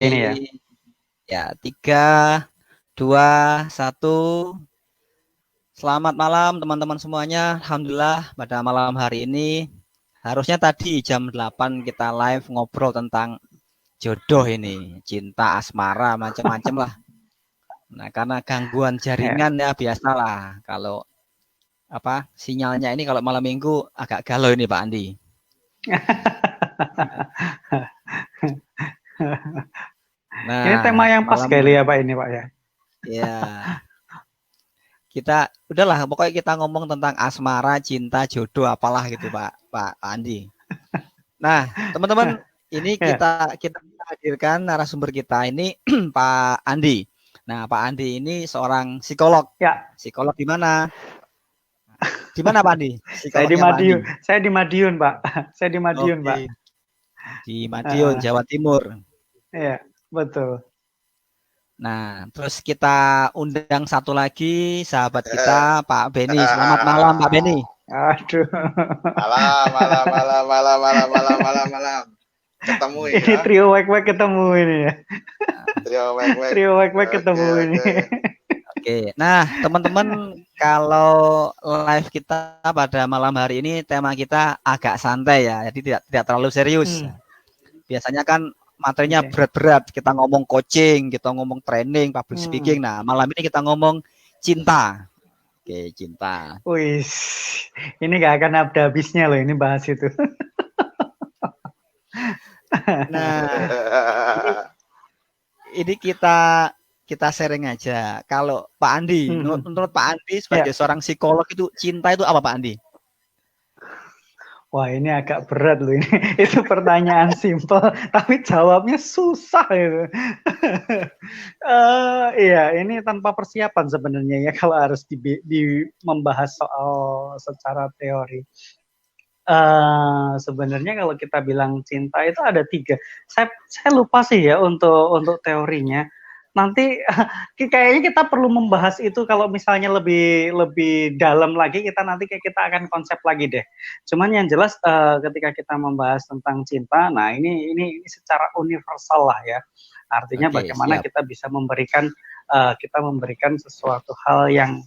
Ini ya. Ya, 3, 2, 1. Selamat malam teman-teman semuanya. Alhamdulillah pada malam hari ini harusnya tadi jam 8 kita live ngobrol tentang jodoh ini, cinta, asmara, macam-macam lah. Nah, karena gangguan jaringan ya biasalah kalau sinyalnya ini kalau malam minggu agak galau ini Pak Andi. Nah, ini tema yang pas kali ya Pak ini Pak ya. Ya. Kita udahlah pokoknya kita ngomong tentang asmara, cinta, jodoh apalah gitu Pak Andi. Nah, teman-teman, ini kita hadirkan narasumber kita ini Pak Andi. Nah, Pak Andi ini seorang psikolog. Ya. Psikolog di mana? Di mana Pak Andi? Saya di Madiun. Saya di Madiun, Pak. Saya di Madiun, Pak. Di Madiun, Jawa Timur. Iya, betul. Nah, terus kita undang satu lagi sahabat kita, Pak Beni. Selamat malam, Pak Beni. Aduh. Malam. Ketemu ya. Ini trio wek-wek ketemu ini ya. Trio wek-wek ketemu ini. Oke, nah teman-teman kalau live kita pada malam hari ini tema kita agak santai ya, jadi tidak terlalu serius. Biasanya kan materinya berat-berat, kita ngomong coaching, kita ngomong training, public speaking. Nah, malam ini kita ngomong cinta. Oke, cinta. Wih, ini gak akan ada habisnya loh ini bahas itu. Nah, ini kita sharing aja. Kalau Pak Andi, menurut Pak Andi sebagai seorang psikolog itu cinta itu apa Pak Andi? Wah, ini agak berat loh ini. Itu pertanyaan simpel, tapi jawabnya susah itu. Iya, ini tanpa persiapan sebenarnya ya kalau harus membahas soal secara teori. Sebenarnya kalau kita bilang cinta itu ada 3. Saya lupa sih ya untuk teorinya. Nanti kayaknya kita perlu membahas itu kalau misalnya lebih dalam lagi kita akan konsep lagi deh. Cuman yang jelas ketika kita membahas tentang cinta, nah ini secara universal lah ya. Artinya bagaimana kita bisa memberikan sesuatu hal yang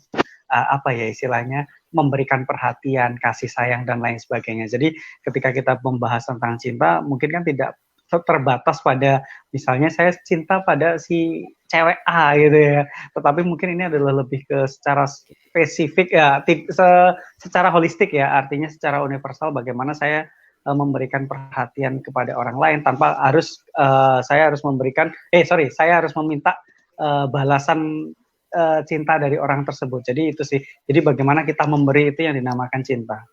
istilahnya memberikan perhatian, kasih sayang dan lain sebagainya. Jadi ketika kita membahas tentang cinta, mungkin kan tidak terbatas pada misalnya saya cinta pada si cewek A gitu ya, tetapi mungkin ini adalah lebih ke secara spesifik ya, secara holistik ya, artinya secara universal bagaimana saya memberikan perhatian kepada orang lain tanpa harus saya harus meminta balasan cinta dari orang tersebut. Jadi itu sih, jadi bagaimana kita memberi itu yang dinamakan cinta.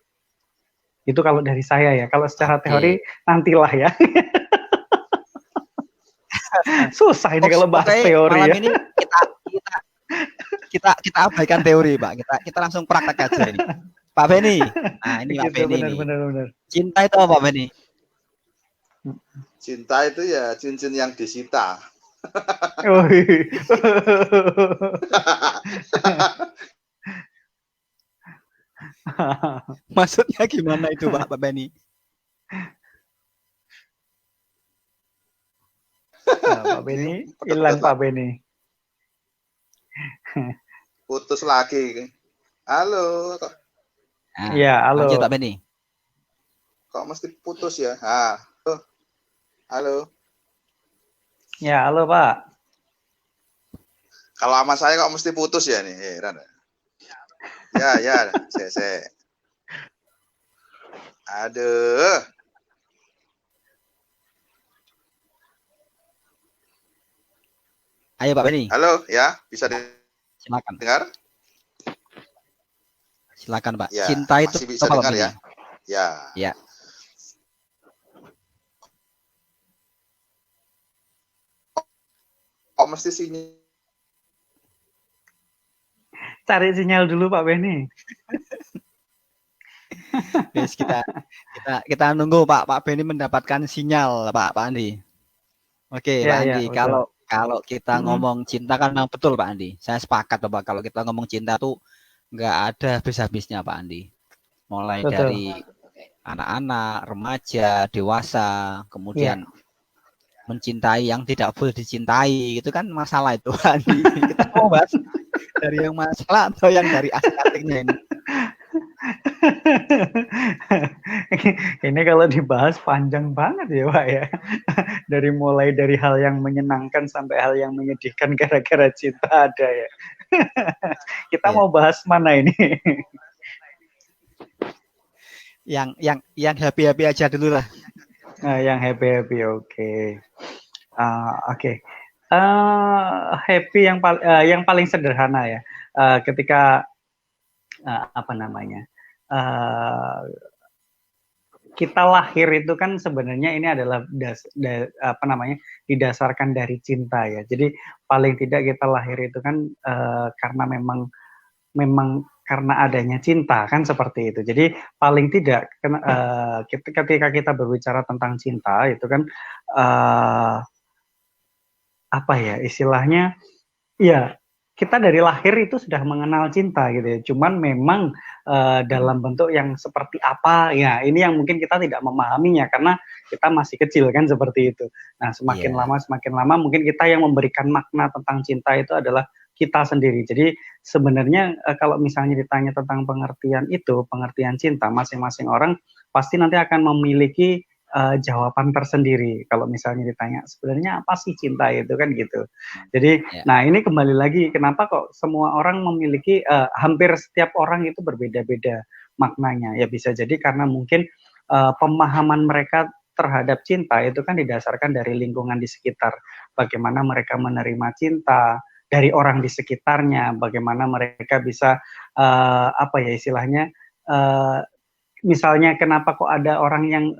Itu kalau dari saya ya, kalau secara teori nantilah ya. Susah ini kalau bahas teori malam ya. Ini kita abaikan teori Pak, kita langsung praktek aja ini. Pak Beni, nah ini Pak Beni benar. Cinta itu apa Pak Beni? Cinta itu ya cincin yang disita. Maksudnya gimana itu Pak Beni? Pak Beni, hilang Pak Beni. Putus lagi. Halo. Iya, halo. Lanjut Pak Beni. Kok mesti putus ya? Halo. Ya, halo Pak. Kalau sama saya kok mesti putus ya nih, heran. Ya, saya. Aduh. Ayo Pak Beni. Halo, ya, bisa silakan dengar? Silakan Pak. Ya, cinta itu masih bisa apa dengar Pak ya? Ya. Kok mesti sinyal? Cari sinyal dulu Pak Beni. Yes, kita nunggu Pak Beni mendapatkan sinyal Pak Andi. Oke, Pak Andi, kalau kita ngomong cinta kan memang betul Pak Andi. Saya sepakat Bapak, kalau kita ngomong cinta tuh nggak ada habis-habisnya Pak Andi. Mulai dari anak-anak, remaja, dewasa, kemudian mencintai yang tidak boleh dicintai, itu kan masalah itu. Kita mau bahas dari yang masalah atau yang dari asik-asiknya ini? Ini kalau dibahas panjang banget ya Pak ya. Mulai dari hal yang menyenangkan sampai hal yang menyedihkan gara-gara cinta ada ya. Kita Ya. mau bahas mana ini? Yang happy-happy aja dulu lah. Nah, yang happy-happy, oke. Oke. Happy yang paling sederhana ya. Ketika apa namanya? Kita lahir itu kan sebenarnya ini adalah didasarkan dari cinta ya. Jadi paling tidak kita lahir itu kan karena memang karena adanya cinta kan seperti itu. Jadi paling tidak ketika kita berbicara tentang cinta itu kan apa ya istilahnya ya kita dari lahir itu sudah mengenal cinta gitu ya. Cuman memang dalam bentuk yang seperti apa ya ini yang mungkin kita tidak memahaminya karena kita masih kecil kan seperti itu. Nah, semakin lama mungkin kita yang memberikan makna tentang cinta itu adalah kita sendiri. Jadi sebenarnya kalau misalnya ditanya tentang pengertian cinta, masing-masing orang pasti nanti akan memiliki jawaban tersendiri. Kalau misalnya ditanya sebenarnya apa sih cinta itu kan gitu. Jadi, nah ini kembali lagi kenapa kok semua orang memiliki hampir setiap orang itu berbeda-beda maknanya. Ya bisa jadi karena mungkin pemahaman mereka terhadap cinta itu kan didasarkan dari lingkungan di sekitar. Bagaimana mereka menerima cinta dari orang di sekitarnya, bagaimana mereka bisa apa ya istilahnya misalnya kenapa kok ada orang yang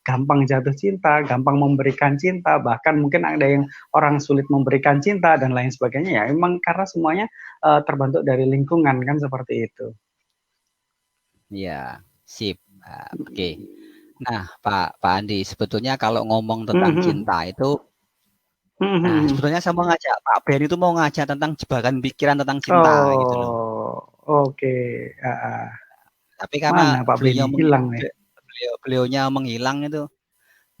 gampang jatuh cinta, gampang memberikan cinta, bahkan mungkin ada yang orang sulit memberikan cinta dan lain sebagainya ya. Memang karena semuanya terbentuk dari lingkungan kan seperti itu. Iya, sip. Oke. Nah, Pak Andi, sebetulnya kalau ngomong tentang cinta itu nah, sebetulnya saya mau ngajak Pak Ben itu mau ngajak tentang jebakan pikiran tentang cinta gitu loh. Oke. Tapi karena Pak Beni hilang nih. Beliaunya menghilang itu.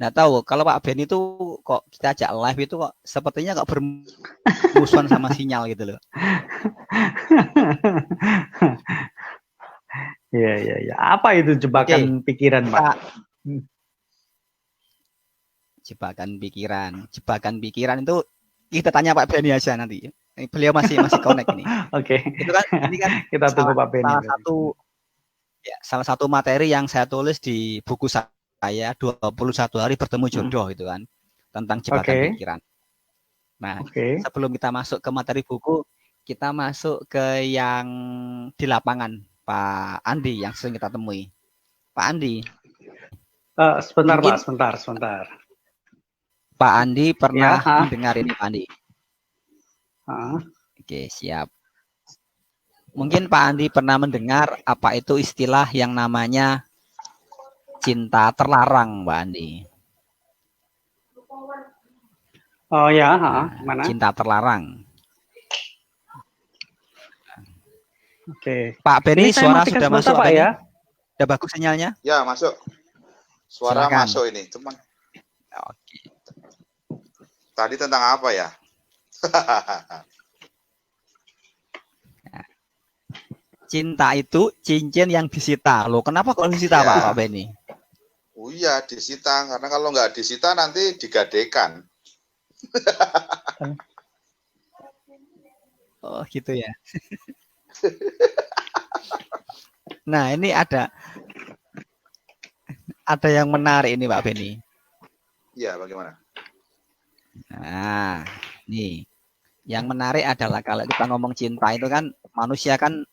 Nggak tahu kalau Pak Ben itu kok kita ajak live itu kok sepertinya kok bermusuhan sama sinyal gitu loh. Iya. Apa itu jebakan pikiran, Pak? Jebakan pikiran itu kita tanya Pak Beni aja nanti. Beliau masih connect ini. Oke. Itu kan ini kan kita tunggu Pak Beni. Salah satu materi yang saya tulis di buku saya 21 hari bertemu jodoh itu kan tentang jebakan pikiran. Nah, sebelum kita masuk ke materi buku, kita masuk ke yang di lapangan, Pak Andi yang sering kita temui. Pak Andi. Sebentar Pak, sebentar. Pak Andi pernah mendengar ini Pak Andi? Oke, siap. Mungkin Pak Andi pernah mendengar apa itu istilah yang namanya cinta terlarang, Pak Andi? Oh ya, mana? Cinta terlarang. Oke. Pak Beni, suara sudah masuk Pak ya? Sudah bagus sinyalnya? Ya, masuk. Suara silakan. Masuk ini, cuman. Oke. Tadi tentang apa ya? Cinta itu cincin yang disita. Loh, kenapa kok disita, Pak Beni? Oh iya, disita. Karena kalau nggak disita nanti digadekan. Oh, gitu ya. Nah, ini ada yang menarik ini, Pak Beni. Iya, bagaimana? Nah, nih. Yang menarik adalah kalau kita ngomong cinta itu kan manusia kan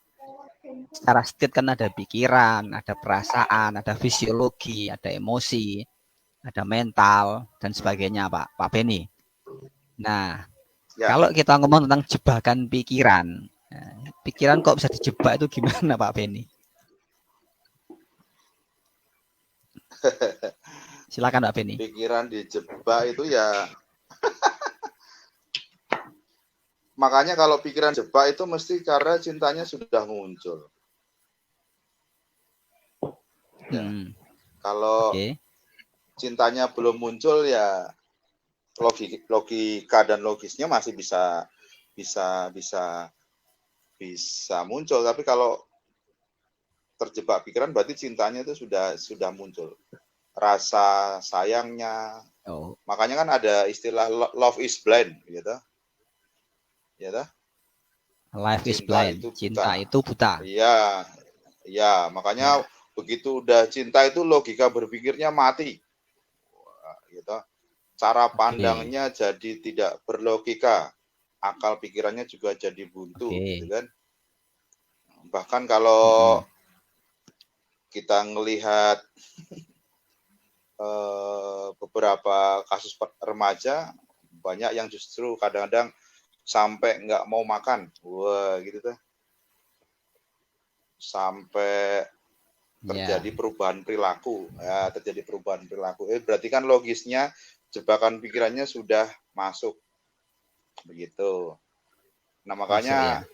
secara state kan ada pikiran, ada perasaan, ada fisiologi, ada emosi, ada mental dan sebagainya, Pak Beni. Nah, kalau kita ngomong tentang jebakan pikiran, pikiran kok bisa dijebak itu gimana, Pak Beni? Silakan, Pak Beni. Pikiran dijebak itu ya. Makanya kalau pikiran jebak itu mesti karena cintanya sudah muncul. Ya. Kalau cintanya belum muncul ya logika dan logisnya masih bisa muncul. Tapi kalau terjebak pikiran berarti cintanya itu sudah muncul. Rasa sayangnya. Oh. Makanya kan ada istilah love is blind gitu. Ya dah. Life is blind. Cinta itu buta. Iya. Iya, makanya begitu udah cinta itu logika berpikirnya mati. Gitu. Cara pandangnya jadi tidak berlogika. Akal pikirannya juga jadi buntu, gitu kan. Bahkan kalau kita ngelihat beberapa kasus remaja, banyak yang justru kadang-kadang sampai nggak mau makan, wah gitu tuh, sampai terjadi perubahan perilaku, berarti kan logisnya jebakan pikirannya sudah masuk, begitu. Nah makanya,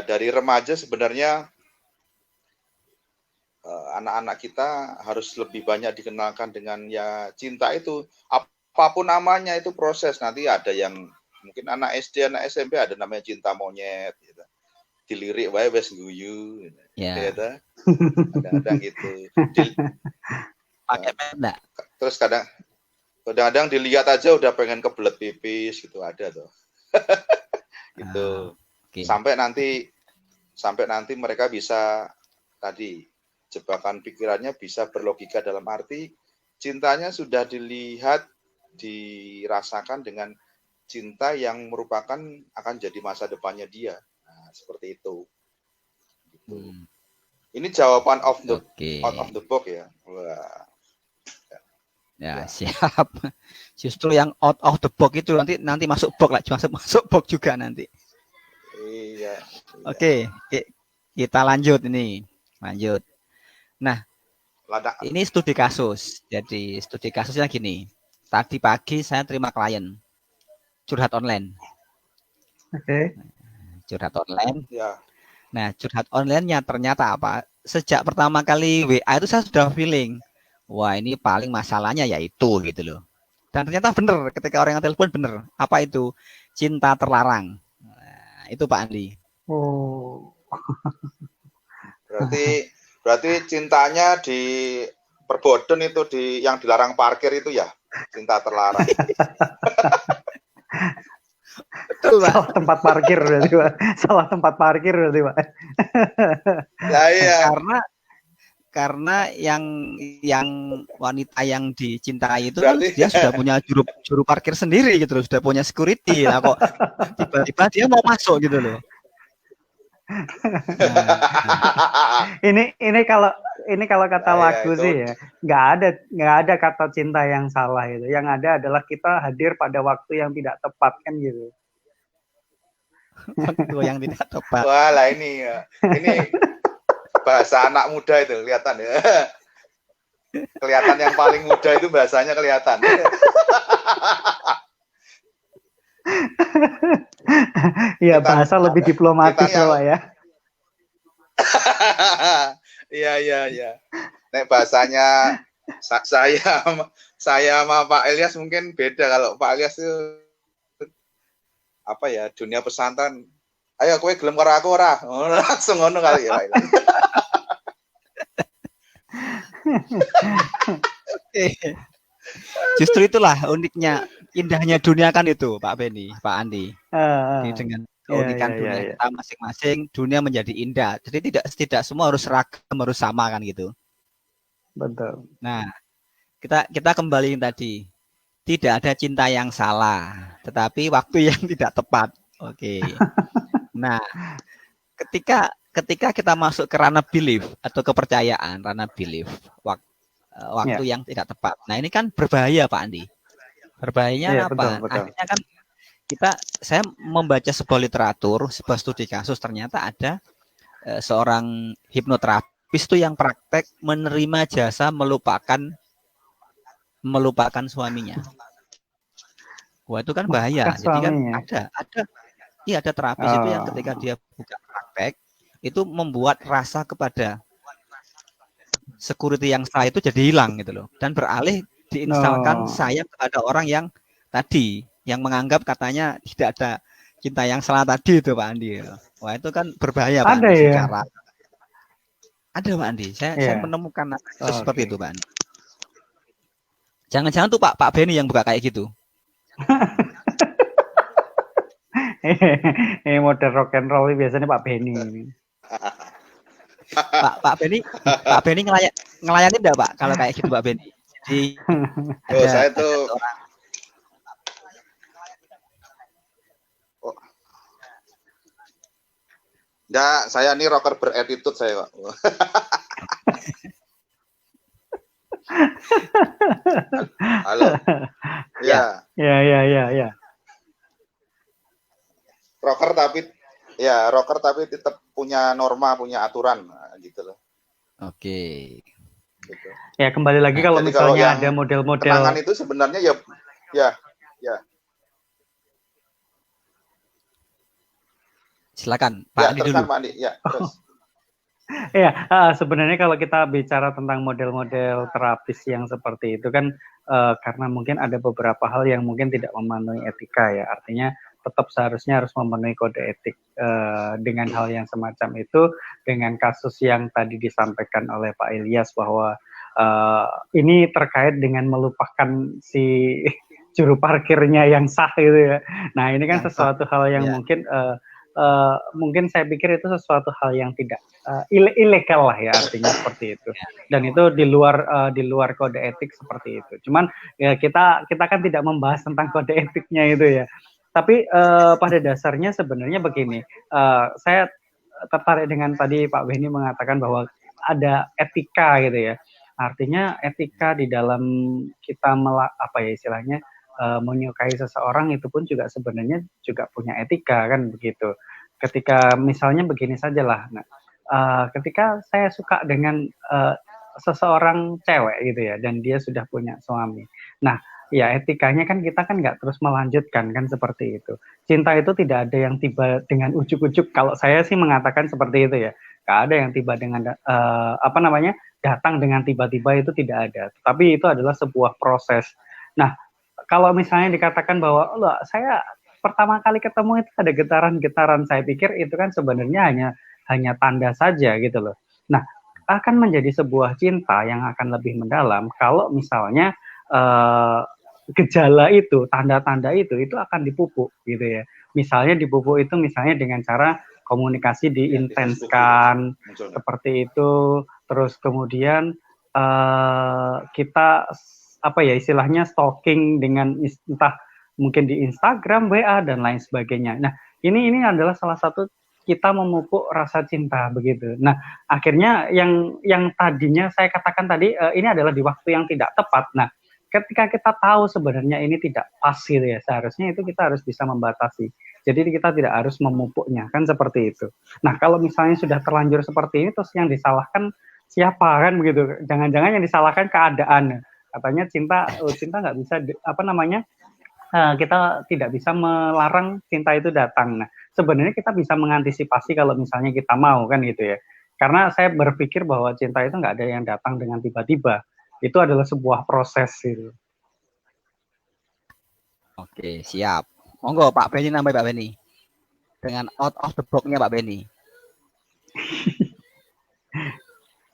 dari remaja sebenarnya anak-anak kita harus lebih banyak dikenalkan dengan ya cinta itu, apapun namanya itu proses. Nanti ada yang mungkin anak SD, anak SMP ada namanya cinta monyet, gitu. Dilirik wae wes guyu, gitu. Kadang-kadang gitu. Pakai peda. Terus kadang-kadang dilihat aja udah pengen kebelet pipis gitu, ada tuh. Gitu. Sampai nanti mereka bisa tadi jebakan pikirannya bisa berlogika, dalam arti cintanya sudah dilihat, dirasakan dengan cinta yang merupakan akan jadi masa depannya dia. Nah, seperti itu. Gitu. Ini jawaban out of the box ya. Wah. Ya, siap. Justru yang out of the box itu nanti masuk box lah, masuk box juga nanti. Iya. Oke, kita lanjut ini. Lanjut. Nah, ini studi kasus. Jadi studi kasusnya gini. Tadi pagi saya terima klien curhat online. Curhat online. Ya. Nah, curhat online-nya ternyata apa? Sejak pertama kali WA itu saya sudah feeling, wah ini paling masalahnya yaitu gitu loh. Dan ternyata benar, ketika orang yang telepon benar. Apa itu? Cinta terlarang. Nah, itu Pak Andi. Oh. Berarti cintanya di Perbodon itu yang dilarang parkir itu ya, cinta terlarang. Betul, Pak. Salah tempat parkir berarti, Pak. Salah tempat parkir berarti, Pak. Ya, iya. Karena yang wanita yang dicintai itu berarti, kan dia sudah punya juru parkir sendiri gitu loh, sudah punya security lah, kok tiba-tiba dia mau masuk gitu loh. Ini kalau kata lagu sih ya, nggak ada kata cinta yang salah itu. Yang ada adalah kita hadir pada waktu yang tidak tepat kan gitu. Waktu yang tidak tepat. Wah lah ini bahasa anak muda itu kelihatan ya. Kelihatan yang paling muda itu bahasanya kelihatan. Iya, bahasa lebih diplomatis Pak ya. Iya. Nek bahasanya saya sama Pak Ilyas mungkin beda. Kalau Pak Ilyas itu apa ya, dunia pesantren. Ayo kowe gelem karo aku ora? Langsung ngono kali ya Pak Ilyas. Justru itulah uniknya, indahnya dunia kan itu, Pak Beni, Pak Andi. Dengan keunikan dunia kita masing-masing, dunia menjadi indah. Jadi tidak semua harus seragam, harus sama kan gitu. Betul. Nah, kita kembali tadi. Tidak ada cinta yang salah, tetapi waktu yang tidak tepat. Oke. Nah, ketika kita masuk ke ranah belief atau kepercayaan, ranah belief, waktu yang tidak tepat. Nah, ini kan berbahaya Pak Andi. Berbahayanya apa? Betul. Akhirnya kan saya membaca sebuah literatur, sebuah studi kasus, ternyata ada seorang hipnoterapis itu yang praktek menerima jasa melupakan suaminya. Wah, itu kan bahaya. Jadi kan ada terapis itu yang ketika dia buka praktek itu membuat rasa kepada security yang salah itu jadi hilang gitu loh, dan beralih diinstalkan sayang kepada orang yang tadi, yang menganggap katanya tidak ada cinta yang salah tadi itu Pak Andi. Wah itu kan berbahaya Pak Andi secara ada Pak Andi. Saya menemukan seperti itu Pak Andi. Jangan-jangan tuh Pak Beni yang buka kayak gitu. Model rock and roll biasanya Pak Beni. Pak Beni ngelayani enggak Pak kalau kayak gitu Pak Beni? Jadi saya tuh orang. Ya, saya nih rocker berattitude saya, Pak. Halo. Ya. Ya. Rocker tapi tetap punya norma, punya aturan, gitu loh. Oke. Gitu. Ya kembali lagi kalau misalnya ada model-model kenangan itu sebenarnya ya. Silakan Pak Andi dulu. Pak Andi. Ya, terus. Sebenarnya kalau kita bicara tentang model-model terapis yang seperti itu kan karena mungkin ada beberapa hal yang mungkin tidak memenuhi etika ya, artinya tetap seharusnya harus memenuhi kode etik dengan hal yang semacam itu, dengan kasus yang tadi disampaikan oleh Pak Ilyas bahwa ini terkait dengan melupakan si juru parkirnya yang sah gitu ya. Nah ini kan sesuatu hal yang mungkin saya pikir itu sesuatu hal yang tidak ilegal lah ya, artinya seperti itu, dan itu di luar kode etik seperti itu. Cuman ya kita kan tidak membahas tentang kode etiknya itu ya, tapi pada dasarnya sebenarnya begini, saya tertarik dengan tadi Pak Beni mengatakan bahwa ada etika gitu ya, artinya etika di dalam kita istilahnya menyukai seseorang itu pun juga sebenarnya juga punya etika kan begitu. Ketika misalnya begini sajalah, ketika saya suka dengan seseorang cewek gitu ya, dan dia sudah punya suami. Nah, ya etikanya kan kita kan nggak terus melanjutkan kan seperti itu. Cinta itu tidak ada yang tiba dengan ujuk-ujuk. Kalau saya sih mengatakan seperti itu ya. Nggak ada yang tiba dengan datang dengan tiba-tiba, itu tidak ada. Tapi itu adalah sebuah proses. Nah, kalau misalnya dikatakan bahwa saya pertama kali ketemu itu ada getaran-getaran, saya pikir itu kan sebenarnya hanya tanda saja gitu loh. Nah, akan menjadi sebuah cinta yang akan lebih mendalam kalau misalnya gejala itu, tanda-tanda itu akan dipupuk gitu ya. Misalnya dipupuk itu misalnya dengan cara komunikasi diintenskan seperti itu, terus kemudian kita istilahnya stalking dengan entah mungkin di Instagram, WA dan lain sebagainya. Nah, ini adalah salah satu kita memupuk rasa cinta begitu. Nah, akhirnya yang tadinya saya katakan tadi ini adalah di waktu yang tidak tepat. Nah, ketika kita tahu sebenarnya ini tidak pas gitu ya, seharusnya itu kita harus bisa membatasi. Jadi kita tidak harus memupuknya, kan seperti itu. Nah, kalau misalnya sudah terlanjur seperti ini, terus yang disalahkan siapa kan begitu? Jangan-jangan yang disalahkan keadaan. Katanya cinta nggak bisa kita tidak bisa melarang cinta itu datang. Nah, sebenarnya kita bisa mengantisipasi kalau misalnya kita mau kan gitu ya. Karena saya berpikir bahwa cinta itu nggak ada yang datang dengan tiba-tiba. Itu adalah sebuah proses gitu. Oke, siap. Monggo Pak Beni nambah Pak Beni. Dengan out of the box-nya Pak Beni.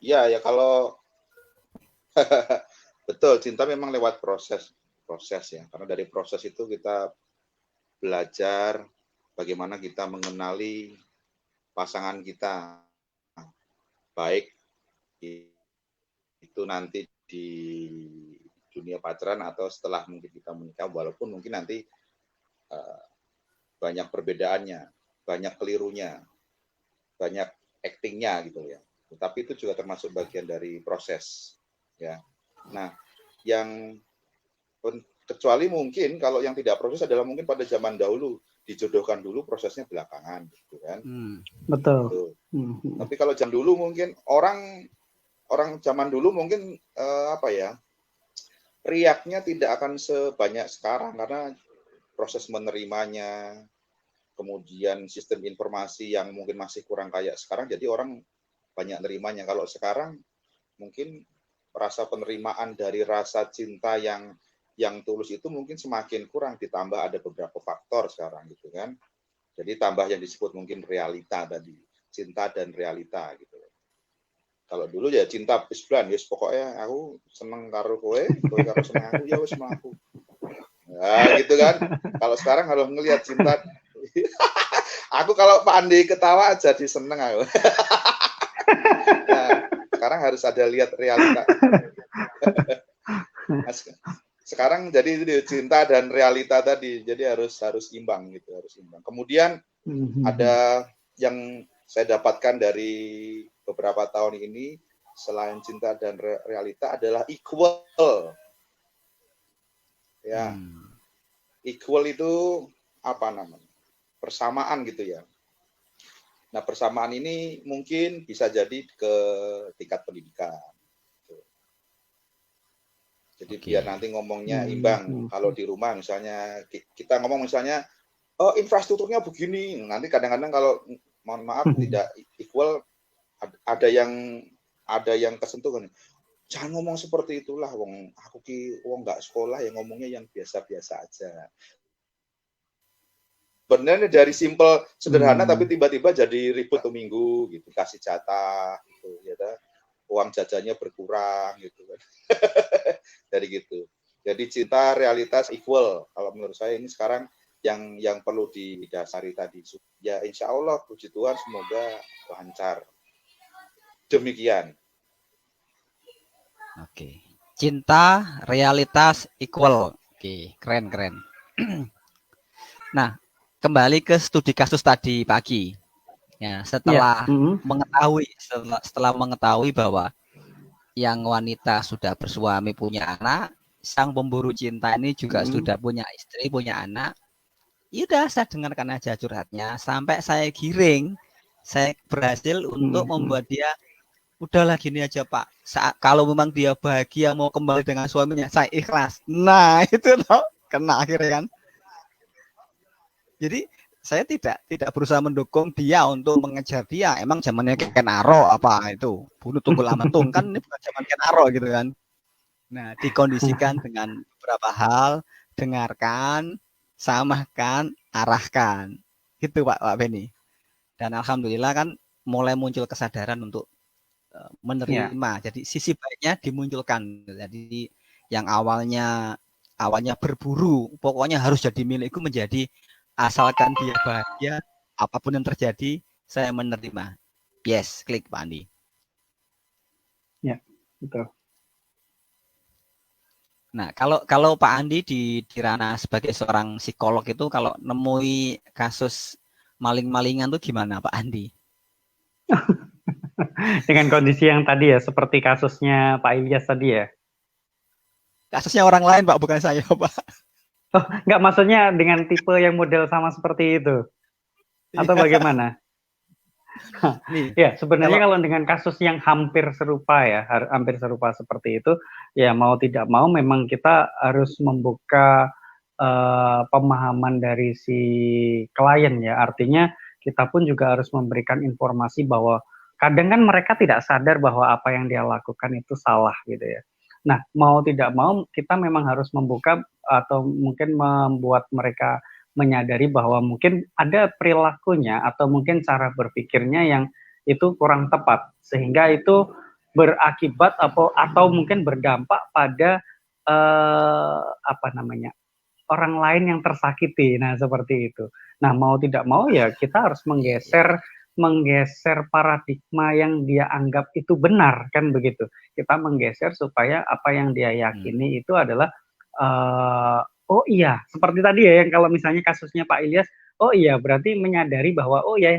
Ya kalau betul, cinta memang lewat proses ya, karena dari proses itu kita belajar bagaimana kita mengenali pasangan kita, baik itu nanti di dunia pacaran atau setelah mungkin kita menikah, walaupun mungkin nanti banyak perbedaannya, banyak kelirunya, banyak actingnya gitu ya. Tetapi itu juga termasuk bagian dari proses ya. Nah, yang kecuali mungkin kalau yang tidak proses adalah mungkin pada zaman dahulu dijodohkan dulu, prosesnya belakangan gitu kan. Betul. Gitu. Tapi kalau zaman dulu mungkin orang zaman dulu mungkin riaknya tidak akan sebanyak sekarang karena proses menerimanya, kemudian sistem informasi yang mungkin masih kurang kayak sekarang, jadi orang banyak nerimanya. Kalau sekarang mungkin rasa penerimaan dari rasa cinta yang tulus itu mungkin semakin kurang, ditambah ada beberapa faktor sekarang gitu kan. Jadi tambah yang disebut mungkin realita tadi, cinta dan realita gitu. Kalau dulu ya cinta pisblan, yes pokoknya aku seneng karo kowe karo seneng aku, ya wis mlaku. Nah, gitu kan. Kalau sekarang harus ngelihat cinta. Aku kalau Pak Andi ketawa jadi seneng aku. Nah, sekarang harus ada lihat realita. Sekarang jadi itu cinta dan realita tadi, jadi harus imbang gitu, harus imbang. Kemudian ada yang saya dapatkan dari beberapa tahun ini, selain cinta dan realita adalah equal. Ya, equal itu apa namanya? Persamaan gitu ya. Nah, persamaan ini mungkin bisa jadi ke tingkat pendidikan. Jadi biar nanti ngomongnya imbang. Kalau di rumah misalnya kita ngomong misalnya, oh infrastrukturnya begini, nanti kadang-kadang kalau mohon maaf tidak equal, ada yang kesentuh kan. Jangan ngomong seperti itulah, wong aku wong nggak sekolah yang ngomongnya yang biasa-biasa aja. Sebenarnya dari simple sederhana tapi tiba-tiba jadi ribut tuh minggu gitu, kasih jatah gitu ya kan. Uang jajannya berkurang gitu kan. Dari gitu. Jadi cinta realitas equal. Kalau menurut saya ini sekarang yang perlu didasari tadi. Ya insya Allah puji Tuhan semoga lancar. Demikian. Oke. Cinta realitas equal. Oke, keren. Nah, kembali ke studi kasus tadi pagi. Ya, setelah mengetahui bahwa yang wanita sudah bersuami punya anak, sang pemburu cinta ini juga sudah punya istri, punya anak. Yaudah, saya dengarkan aja curhatnya sampai saya giring. Saya berhasil untuk membuat dia udahlah gini aja Pak. Kalau memang dia bahagia mau kembali dengan suaminya, saya ikhlas. Nah, itu toh kena akhirnya kan. Jadi saya tidak berusaha mendukung dia untuk mengejar dia. Emang zamannya Ken Aro apa itu? Bunuh Tunggul Ametung kan ini bukan zaman Ken Aro gitu kan. Nah, dikondisikan dengan beberapa hal, dengarkan, samakan, arahkan. Gitu Pak Beni. Dan alhamdulillah kan mulai muncul kesadaran untuk menerima. Jadi sisi baiknya dimunculkan. Jadi yang awalnya berburu, pokoknya harus jadi milikku menjadi asalkan dia bahagia, apapun yang terjadi, saya menerima. Yes, klik Pak Andi. Ya, betul. Nah, kalau Pak Andi di ranah sebagai seorang psikolog itu kalau nemui kasus maling-malingan tuh gimana Pak Andi? Dengan kondisi yang tadi ya, seperti kasusnya Pak Ilyas tadi ya? Kasusnya orang lain Pak, bukan saya Pak. Oh, nggak, maksudnya dengan tipe yang model sama seperti itu? Atau bagaimana? Ya, sebenarnya kalau dengan kasus yang hampir serupa ya, hampir serupa seperti itu, ya mau tidak mau memang kita harus membuka pemahaman dari si klien ya. Artinya kita pun juga harus memberikan informasi bahwa kadang kan mereka tidak sadar bahwa apa yang dia lakukan itu salah gitu ya. Nah, mau tidak mau kita memang harus membuka atau mungkin membuat mereka menyadari bahwa mungkin ada perilakunya atau mungkin cara berpikirnya yang itu kurang tepat, sehingga itu berakibat atau mungkin berdampak pada apa namanya, orang lain yang tersakiti. Nah, seperti itu. Nah, mau tidak mau ya kita harus menggeser paradigma yang dia anggap itu benar, kan begitu. Kita menggeser supaya apa yang dia yakini itu adalah oh iya, seperti tadi ya, yang kalau misalnya kasusnya Pak Ilyas, oh iya berarti menyadari bahwa oh ya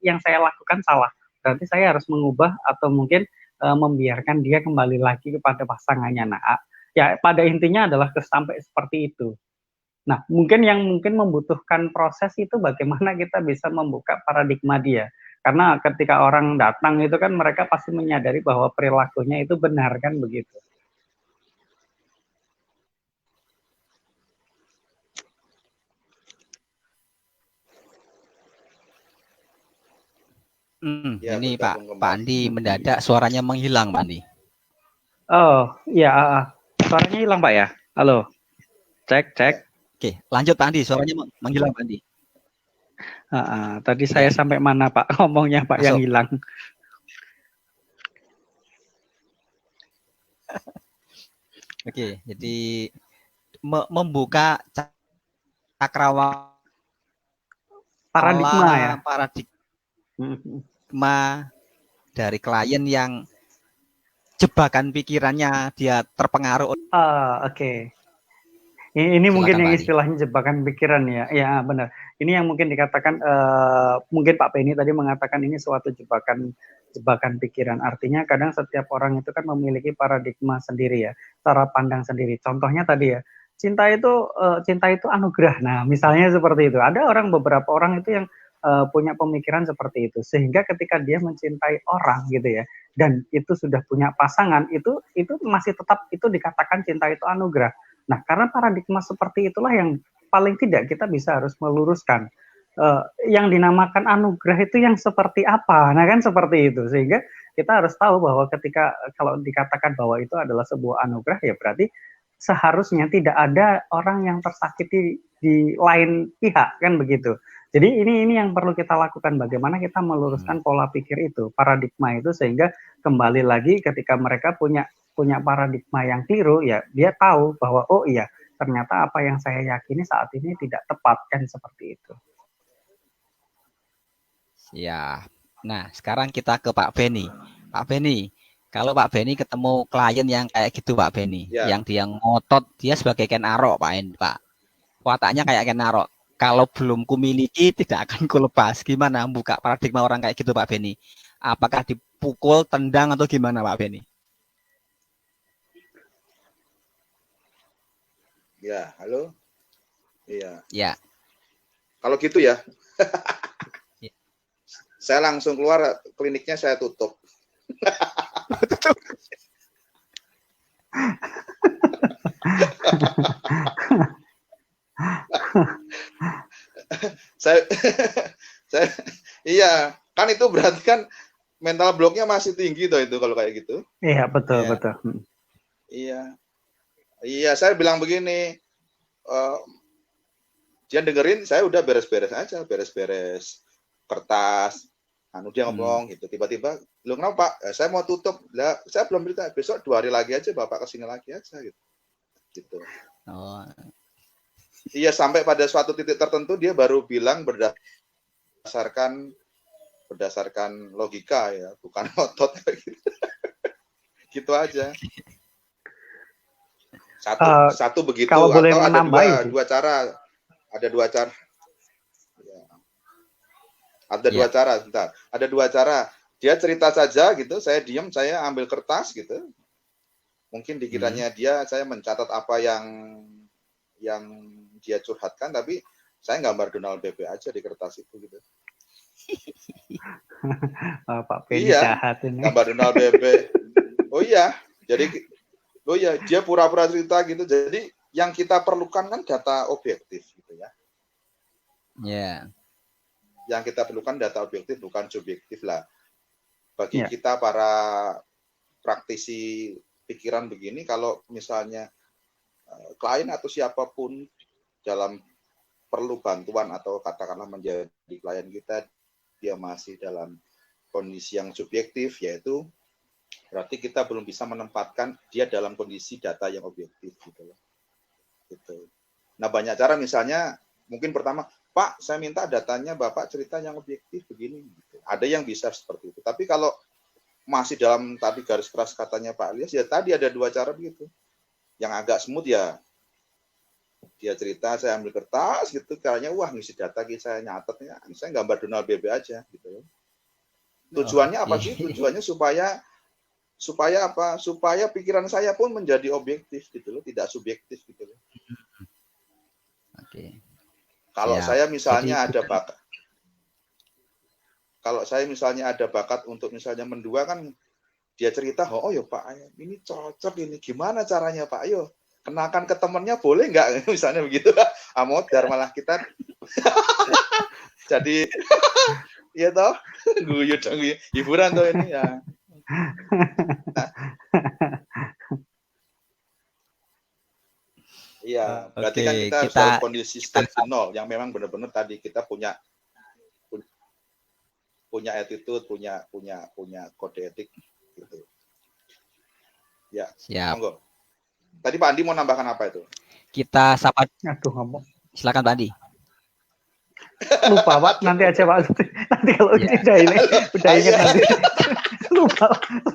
yang saya lakukan salah. Berarti saya harus mengubah atau mungkin membiarkan dia kembali lagi kepada pasangannya. Nah, ya pada intinya adalah sampai seperti itu. Nah, mungkin membutuhkan proses itu bagaimana kita bisa membuka paradigma dia. Karena ketika orang datang itu kan mereka pasti menyadari bahwa perilakunya itu benar, kan begitu. Ya, ini Pak Andi mendadak suaranya menghilang Pak Andi. Oh, iya, suaranya hilang Pak ya? Halo, cek. Oke, lanjut Pak Andi, suaranya menghilang Pak Andi. Tadi saya sampai mana Pak ngomongnya Pak yang hilang? Oke, jadi membuka cakrawala paradigma ya. Paradigma dari klien yang jebakan pikirannya dia terpengaruh. Oke. Ini silakan, mungkin yang istilahnya jebakan pikiran ya. Ya benar. Ini yang mungkin dikatakan mungkin Pak Penny tadi mengatakan ini suatu jebakan pikiran. Artinya kadang setiap orang itu kan memiliki paradigma sendiri ya, cara pandang sendiri. Contohnya tadi ya, cinta itu anugerah. Nah, misalnya seperti itu. Ada beberapa orang itu yang punya pemikiran seperti itu, sehingga ketika dia mencintai orang gitu ya, dan itu sudah punya pasangan, itu masih tetap itu dikatakan cinta itu anugerah. Nah, karena paradigma seperti itulah yang paling tidak kita bisa harus meluruskan. Yang dinamakan anugerah itu yang seperti apa? Nah, kan seperti itu. Sehingga kita harus tahu bahwa ketika kalau dikatakan bahwa itu adalah sebuah anugerah, ya berarti seharusnya tidak ada orang yang tersakiti di lain pihak, kan begitu. Jadi ini yang perlu kita lakukan, bagaimana kita meluruskan pola pikir itu, paradigma itu, sehingga kembali lagi ketika mereka punya paradigma yang keliru, ya dia tahu bahwa oh iya, ternyata apa yang saya yakini saat ini tidak tepat, kan seperti itu. Ya, nah sekarang kita ke Pak Benny. Pak Benny, kalau Pak Benny ketemu klien yang kayak gitu Pak Benny, yang dia ngotot, dia sebagai Ken Arok Pak, wataknya kayak Ken Arok. Kalau belum kumiliki tidak akan kulepas. Gimana buka paradigma orang kayak gitu Pak Benny? Apakah dipukul, tendang atau gimana Pak Benny? Ya, halo. Iya. Ya. Kalau gitu ya. Saya langsung keluar, kliniknya saya tutup. saya iya, kan itu berarti kan mental blocknya masih tinggi tuh itu kalau kayak gitu. Iya, betul. Iya, saya bilang begini, dia dengerin, saya udah beres-beres aja, beres-beres kertas, dia ngomong gitu, tiba-tiba, lu kenapa Pak? Saya mau tutup, lah saya belum cerita, besok 2 hari lagi aja Bapak kesini lagi aja gitu. Oh. Iya, sampai pada suatu titik tertentu dia baru bilang berdasarkan logika ya, bukan otot gitu aja. Satu begitu, kalau atau boleh ada dua cara. Ada dua cara. Dia cerita saja gitu, saya diam, saya ambil kertas gitu. Mungkin dikiranya saya mencatat apa yang dia curhatkan, tapi saya gambar Donald BB aja di kertas itu gitu. Pak Penny jahat ini. Gambar Donald BB. Oh iya, dia pura-pura cerita gitu. Jadi yang kita perlukan kan data objektif gitu ya. Yeah. Yang kita perlukan data objektif, bukan subjektif lah. Bagi kita para praktisi pikiran begini, kalau misalnya klien atau siapapun dalam perlu bantuan atau katakanlah menjadi klien kita, dia masih dalam kondisi yang subjektif, yaitu berarti kita belum bisa menempatkan dia dalam kondisi data yang objektif gitu. Nah, banyak cara, misalnya mungkin pertama, Pak, saya minta datanya Bapak cerita yang objektif begini. Gitu. Ada yang bisa seperti itu. Tapi kalau masih dalam tadi garis keras katanya Pak Elias, ya tadi ada 2 cara begitu. Yang agak smooth ya, dia cerita, saya ambil kertas gitu, kayaknya wah ngisi data saya nyatetnya, saya gambar Donald BB aja gitu. Tujuannya apa sih? Tujuannya supaya apa? Supaya pikiran saya pun menjadi objektif gitu loh, tidak subjektif gitu loh. Oke. Kalau saya misalnya ada bakat, untuk misalnya mendua kan, dia cerita, oh ya Pak, ini cocok ini, gimana caranya Pak? Ayo kenalkan ke temennya, boleh nggak? Misalnya begitu, modar malah kita jadi ya toh, guyu hiburan tuh ini ya. Iya, berarti kan Oke, kita harus dalam kondisi stage 0 yang memang benar-benar tadi kita punya attitude, punya kode etik gitu. Ya, siap. monggo. Tadi Pak Andi mau nambahkan apa itu? Kita sapa. Aduh, ngomong. Silakan Pak Andi. Lupa Pak, nanti aja Pak. Nanti kalau udah ini, udah ingat nanti.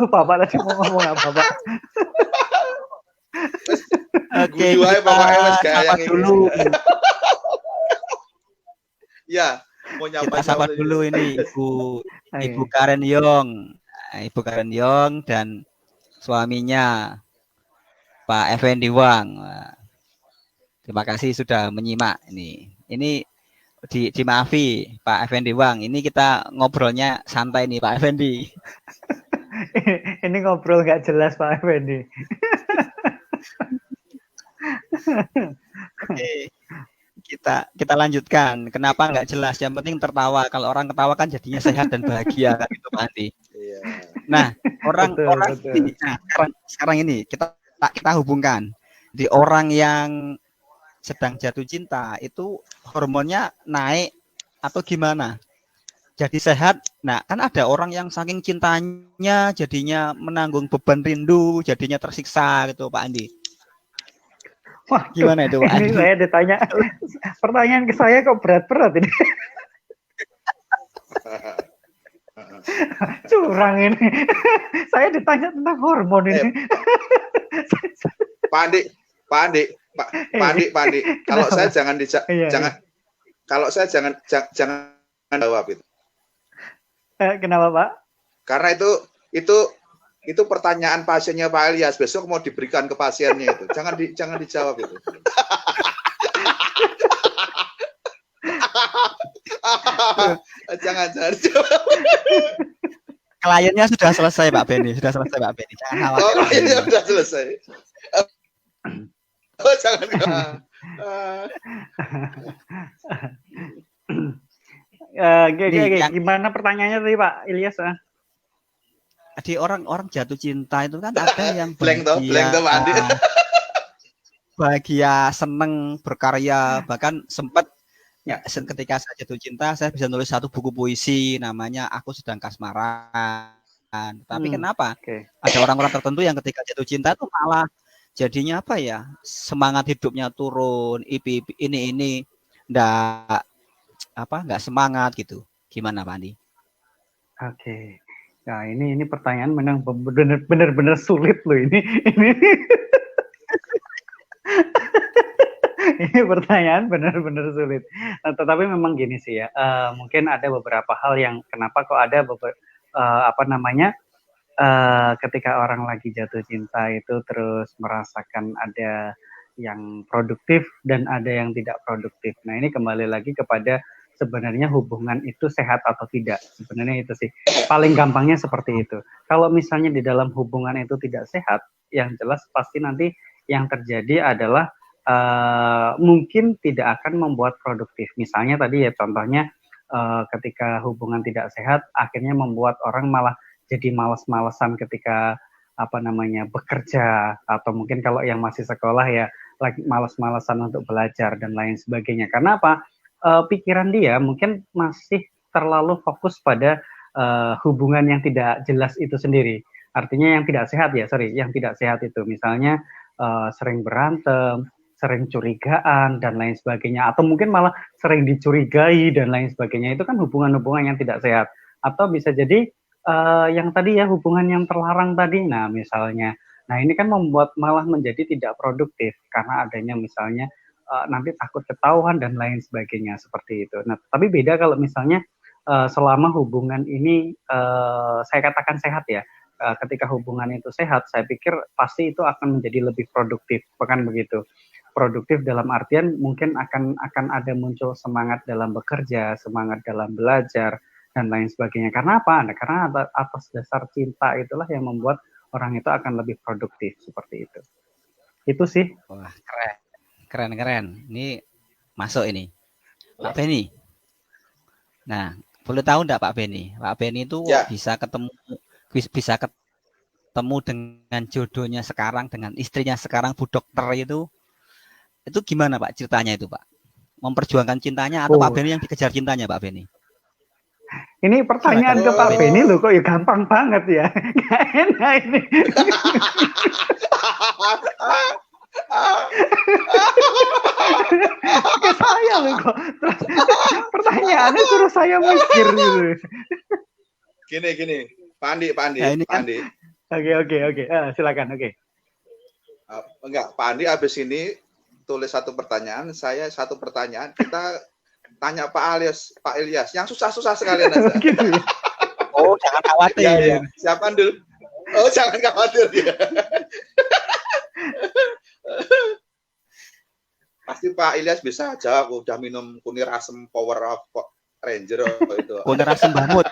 lupa Pak tadi mau ngomong apa Pak. Oke, kita sapa dulu. Ya, mau kita sapa dulu ini Ibu Karen Yong. Ibu Karen Yong dan suaminya Pak Effendi Wang. Terima kasih sudah menyimak ini. Ini dimaafi Pak Effendi Wang. Ini kita ngobrolnya santai nih Pak Effendi. Ini ngobrol nggak jelas Pak Effendi. Oke, kita lanjutkan. Kenapa nggak jelas? Yang penting tertawa. Kalau orang ketawa kan jadinya sehat dan bahagia kan itu Pak Andi. Iya. Nah, orang ini, sekarang ini kita hubungkan di orang yang sedang jatuh cinta itu hormonnya naik atau gimana? Jadi sehat. Nah, kan ada orang yang saking cintanya jadinya menanggung beban rindu, jadinya tersiksa gitu Pak Andi. Wah, gimana itu Pak Andi? Ini saya ditanya pertanyaan ke saya kok berat-berat ini. Curang ini. Saya ditanya tentang hormon ini. Pak Andi. Kalau saya jangan kalau saya jangan jawab itu. Kenapa Pak? Karena itu pertanyaan pasiennya Pak Ilyas, besok mau diberikan ke pasiennya itu. Jangan dijawab itu. jangan dijawab. Kliennya sudah selesai Pak Beni, Jangan khawatir. Kliennya sudah selesai. Jangan. Gimana pertanyaannya tadi Pak Ilyas? Di orang jatuh cinta itu kan ada yang bahagia, seneng berkarya, bahkan sempat ya ketika saya jatuh cinta saya bisa nulis satu buku puisi namanya Aku Sedang Kasmaran. Tapi kenapa? Ada orang-orang tertentu yang ketika jatuh cinta itu malah jadinya apa ya, semangat hidupnya turun, ini nggak semangat gitu. Gimana Pak Andi? Oke. Nah, ini pertanyaan memang benar-benar sulit loh ini. Ini pertanyaan benar-benar sulit. Tetapi memang gini sih ya, mungkin ada beberapa hal yang kenapa kok ada ketika orang lagi jatuh cinta itu terus merasakan ada yang produktif dan ada yang tidak produktif. Nah, ini kembali lagi kepada sebenarnya hubungan itu sehat atau tidak. Sebenarnya itu sih paling gampangnya seperti itu. Kalau misalnya di dalam hubungan itu tidak sehat, yang jelas pasti nanti yang terjadi adalah mungkin tidak akan membuat produktif. Misalnya tadi ya contohnya ketika hubungan tidak sehat akhirnya membuat orang malah jadi malas-malesan ketika bekerja, atau mungkin kalau yang masih sekolah ya lagi malas-malesan untuk belajar dan lain sebagainya. Karena apa? Pikiran dia mungkin masih terlalu fokus pada hubungan yang tidak jelas itu sendiri. Artinya yang tidak sehat yang tidak sehat itu misalnya sering berantem, sering curigaan dan lain sebagainya, atau mungkin malah sering dicurigai dan lain sebagainya. Itu kan hubungan-hubungan yang tidak sehat. Atau bisa jadi yang tadi ya hubungan yang terlarang tadi. Nah misalnya, nah ini kan membuat malah menjadi tidak produktif karena adanya misalnya nanti takut ketahuan dan lain sebagainya seperti itu. Nah tapi beda kalau misalnya selama hubungan ini saya katakan sehat ya. Ketika hubungan itu sehat, saya pikir pasti itu akan menjadi lebih produktif, bukan begitu? Produktif dalam artian mungkin akan ada muncul semangat dalam bekerja, semangat dalam belajar dan lain sebagainya. Karena apa? Karena atas dasar cinta itulah yang membuat orang itu akan lebih produktif seperti itu. Itu sih. Wah, keren. Ini masuk ini. Pak Beni. Nah, boleh tahu enggak Pak Beni? Pak Beni itu bisa ketemu dengan jodohnya sekarang, dengan istrinya sekarang Bu Dokter itu Itu gimana Pak ceritanya itu Pak? Memperjuangkan cintanya atau Pak Beni yang dikejar cintanya Pak Beni? Ini pertanyaan ke Pak Beni loh, kok ya gampang banget ya. Gak enak ini. Ke saya loh kok. Terus pertanyaannya suruh saya mikir gitu. Gini. Pak Andi. Oke. Silakan, oke. Enggak, Pak Andi abis ini tulis satu pertanyaan, saya satu pertanyaan, kita tanya Pak Ilyas, yang susah-susah sekalian aja. Gitu ya. Oh, jangan khawatir. Ya. Siapkan dulu. Oh, jangan khawatir ya. Pasti Pak Ilyas bisa jawab, udah minum kunir asem Power of Ranger itu. Kunir asem Bamut.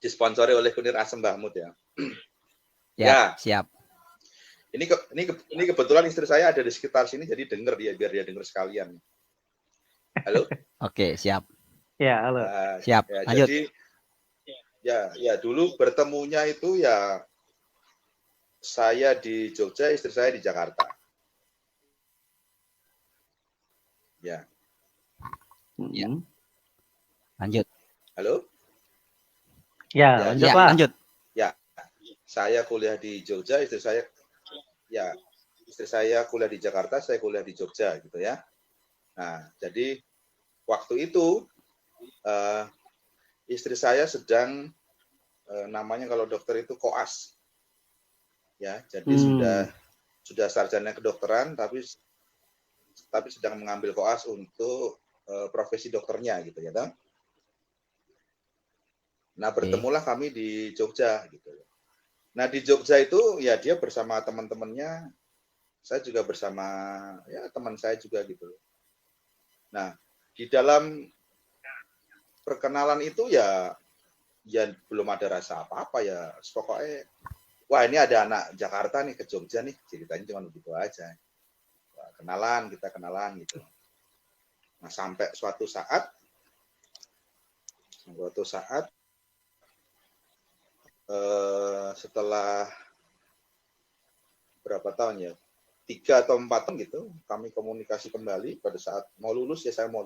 Disponsori oleh kunir asem Bamut ya. Ya, siap. Ini kebetulan istri saya ada di sekitar sini, jadi denger dia, biar dia denger sekalian. Halo? Oke, siap. Ya, halo. Siap, ya, lanjut. Jadi, ya dulu bertemunya itu ya, saya di Jogja, istri saya di Jakarta. Ya. Lanjut. Halo? Ya, lanjutlah. Lanjut. Ya, saya kuliah di Jogja, istri saya kuliah di Jakarta, saya kuliah di Jogja gitu ya. Nah, jadi waktu itu istri saya sedang namanya kalau dokter itu koas. Ya, jadi sudah sarjana kedokteran tapi sedang mengambil koas untuk profesi dokternya gitu ya, Bang. Nah, bertemulah kami di Jogja gitu. Nah, di Jogja itu ya dia bersama teman-temannya, saya juga bersama ya teman saya juga gitu. Nah, di dalam perkenalan itu ya belum ada rasa apa-apa ya. Pokoknya wah ini ada anak Jakarta nih ke Jogja nih, ceritanya cuma begitu aja. Wah, kita kenalan gitu. Nah, sampai suatu saat setelah berapa tahun ya, 3 atau 4 tahun gitu, kami komunikasi kembali pada saat mau lulus ya, saya mau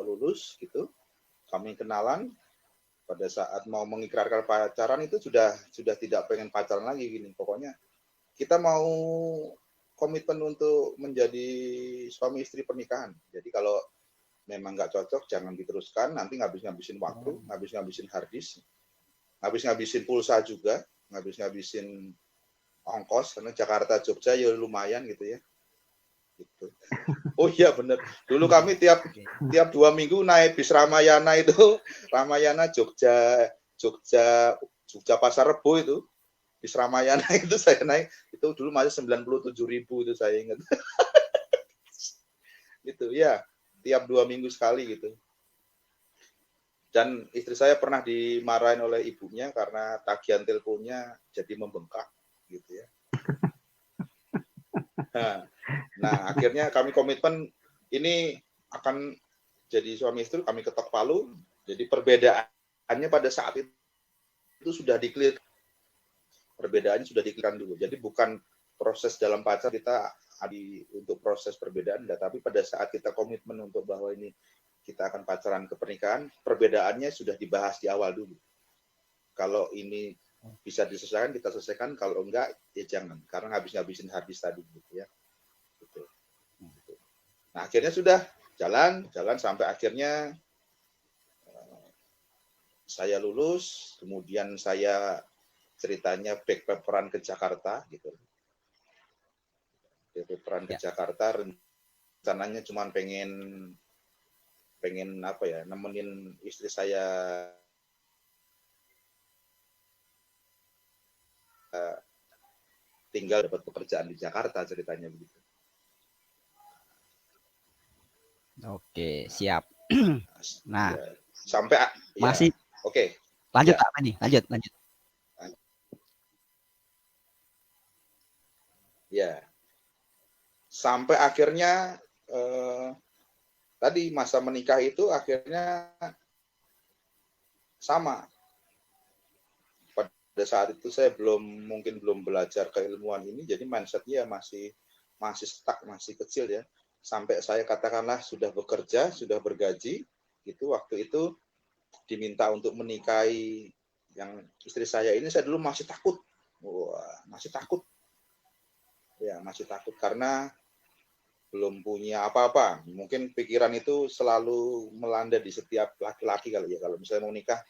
lulus gitu, kami kenalan. Pada saat mau mengikrarkan pacaran itu sudah tidak pengen pacaran lagi gini, pokoknya kita mau komitmen untuk menjadi suami istri pernikahan. Jadi kalau memang nggak cocok jangan diteruskan, nanti ngabisin waktu, ngabisin hard disk, ngabisin pulsa juga, ngabisin ongkos, karena Jakarta Jogja ya lumayan gitu ya. Gitu. Oh iya bener. Dulu kami tiap 2 minggu naik bis Ramayana itu, Ramayana Jogja Pasar Rebo itu. Bis Ramayana itu saya naik, itu dulu masih 97.000 itu saya ingat. Gitu ya, tiap 2 minggu sekali gitu. Dan istri saya pernah dimarahin oleh ibunya karena tagihan teleponnya jadi membengkak gitu ya. Nah, akhirnya kami komitmen ini akan jadi suami istri, kami ketok palu. Jadi perbedaannya pada saat itu sudah di-clear. Perbedaannya sudah di-clear dulu. Jadi bukan proses dalam pacar kita untuk proses perbedaan, tapi pada saat kita komitmen untuk bahwa ini kita akan pacaran ke pernikahan, perbedaannya sudah dibahas di awal dulu. Kalau ini bisa diselesaikan, kita selesaikan. Kalau enggak, ya jangan. Karena ngabisin habis tadi gitu ya. Gitu. Nah, akhirnya sudah jalan sampai akhirnya saya lulus, kemudian saya ceritanya backpackeran ke Jakarta gitu. Backpackeran ke Jakarta, rencananya cuma pengen apa ya, nemenin istri saya tinggal dapat pekerjaan di Jakarta, ceritanya begitu. Oke, siap. Nah, sampai masih ya, oke. Lanjut Pak Beni, lanjut. Ya. Sampai akhirnya tadi masa menikah itu akhirnya sama. pada saat itu saya mungkin belum belajar keilmuan ini, jadi mindsetnya masih stuck, masih kecil ya. Sampai saya katakanlah sudah bekerja, sudah bergaji, itu waktu itu diminta untuk menikahi yang istri saya ini, saya dulu masih takut. Wah, masih takut. Ya, masih takut karena belum punya apa-apa. Mungkin pikiran itu selalu melanda di setiap laki-laki kali ya. Kalau misalnya mau nikah,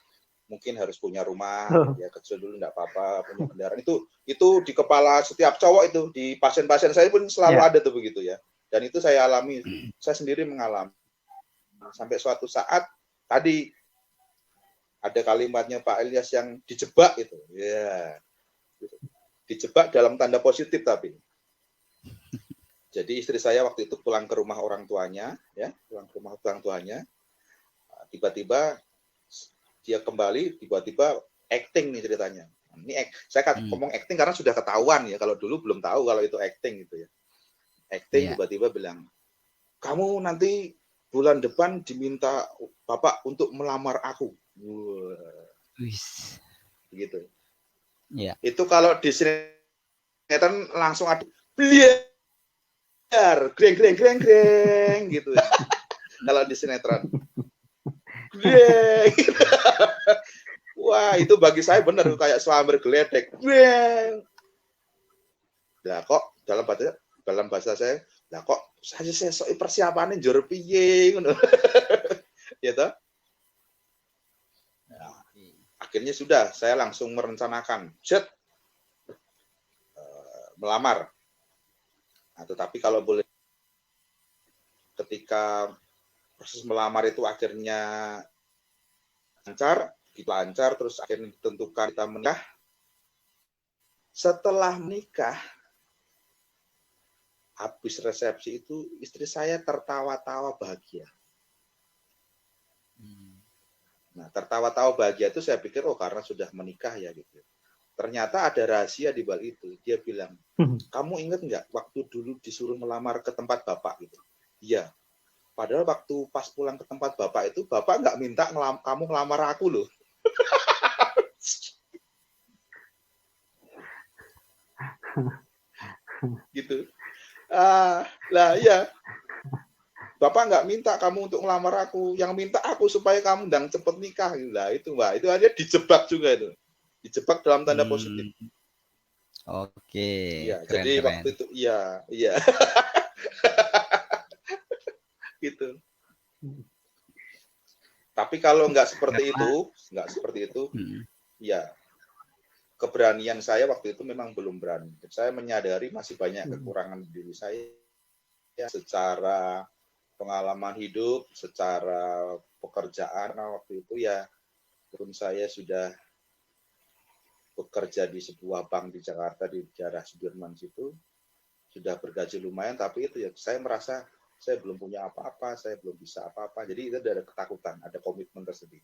mungkin harus punya rumah, ya kecil dulu enggak apa-apa, punya kendaraan. Itu di kepala setiap cowok itu, di pasien-pasien saya pun selalu ada tuh begitu ya. Dan itu saya alami, saya sendiri mengalami. Sampai suatu saat tadi ada kalimatnya Pak Ilyas yang dijebak itu. Ya. Dijebak dalam tanda positif tapi. Jadi istri saya waktu itu pulang ke rumah orang tuanya, ya, pulang ke rumah orang tuanya. Tiba-tiba dia kembali, tiba-tiba acting nih ceritanya. Ini saya ngomong acting karena sudah ketahuan ya. Kalau dulu belum tahu kalau itu acting gitu ya. Acting tiba-tiba bilang, kamu nanti bulan depan diminta bapak untuk melamar aku. Begitu. Yeah. Itu kalau di sinetron langsung ada greng gitu. Kalau di sinetron. Wah, itu bagi saya benar kayak selamber geledek. Lah kok dalam bahasa saya, lah kok saya sesuk persiapannya njur piye ngono. Ya toh? Nah, akhirnya sudah saya langsung merencanakan melamar. Nah, tetapi kalau boleh ketika proses melamar itu akhirnya lancar, terus akhirnya ditentukan kita menikah. Setelah menikah, habis resepsi itu istri saya tertawa-tawa bahagia. Nah, tertawa-tawa bahagia itu saya pikir karena sudah menikah ya gitu. Ternyata ada rahasia di balik itu. Dia bilang, kamu ingat nggak waktu dulu disuruh melamar ke tempat bapak gitu? Iya. Padahal waktu pas pulang ke tempat bapak itu, bapak nggak minta kamu ngelamar aku loh. Gitu. Lah ya. Bapak nggak minta kamu untuk ngelamar aku. Yang minta aku supaya kamu ndang cepet nikah. Lah itu Mbak. Itu aja dijebak juga itu. Dijebak dalam tanda positif. Oke. Ya, jadi waktu itu iya. Gitu. Tapi kalau nggak seperti itu, ya keberanian saya waktu itu memang belum berani. Saya menyadari masih banyak kekurangan diri saya ya, secara pengalaman hidup, secara pekerjaan. Nah, waktu itu ya, pun saya sudah bekerja di sebuah bank di Jakarta di daerah Sudirman situ, sudah bergaji lumayan, tapi itu ya saya merasa saya belum punya apa-apa, saya belum bisa apa-apa. Jadi itu ada ketakutan, ada komitmen tersendiri.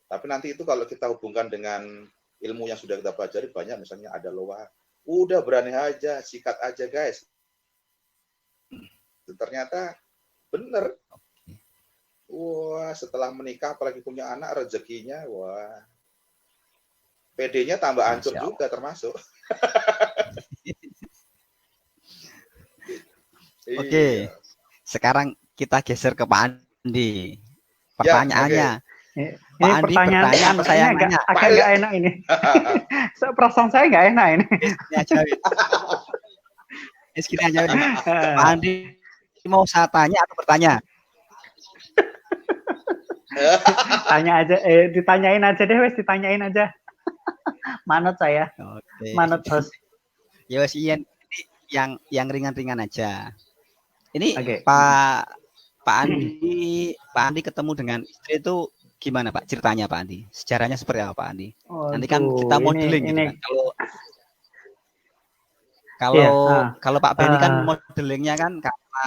Tapi nanti itu kalau kita hubungkan dengan ilmu yang sudah kita pelajari, banyak misalnya ada loa, udah berani aja, sikat aja guys. Ternyata bener. Wah, setelah menikah apalagi punya anak, rezekinya, wah, PD-nya tambah hancur juga termasuk. Oke. Sekarang kita geser ke Pak Andi. Pertanyaannya. Ya, Pak Andi bertanya, saya agak nggak enak ini. Perasaan saya nggak enak ini. Gini aja. Pak Andi mau saya tanya atau bertanya? Tanya aja, ditanyain aja deh, ditanyain aja. Manut saya. Okay. Manut host. Ya wes yang ringan-ringan aja. Ini Pak Andi ketemu dengan istri itu gimana Pak ceritanya Pak Andi? Sejarahnya seperti apa Pak Andi? Nanti kan kita modeling gitu kan. Kalau Pak Benny kan modelingnya kan karena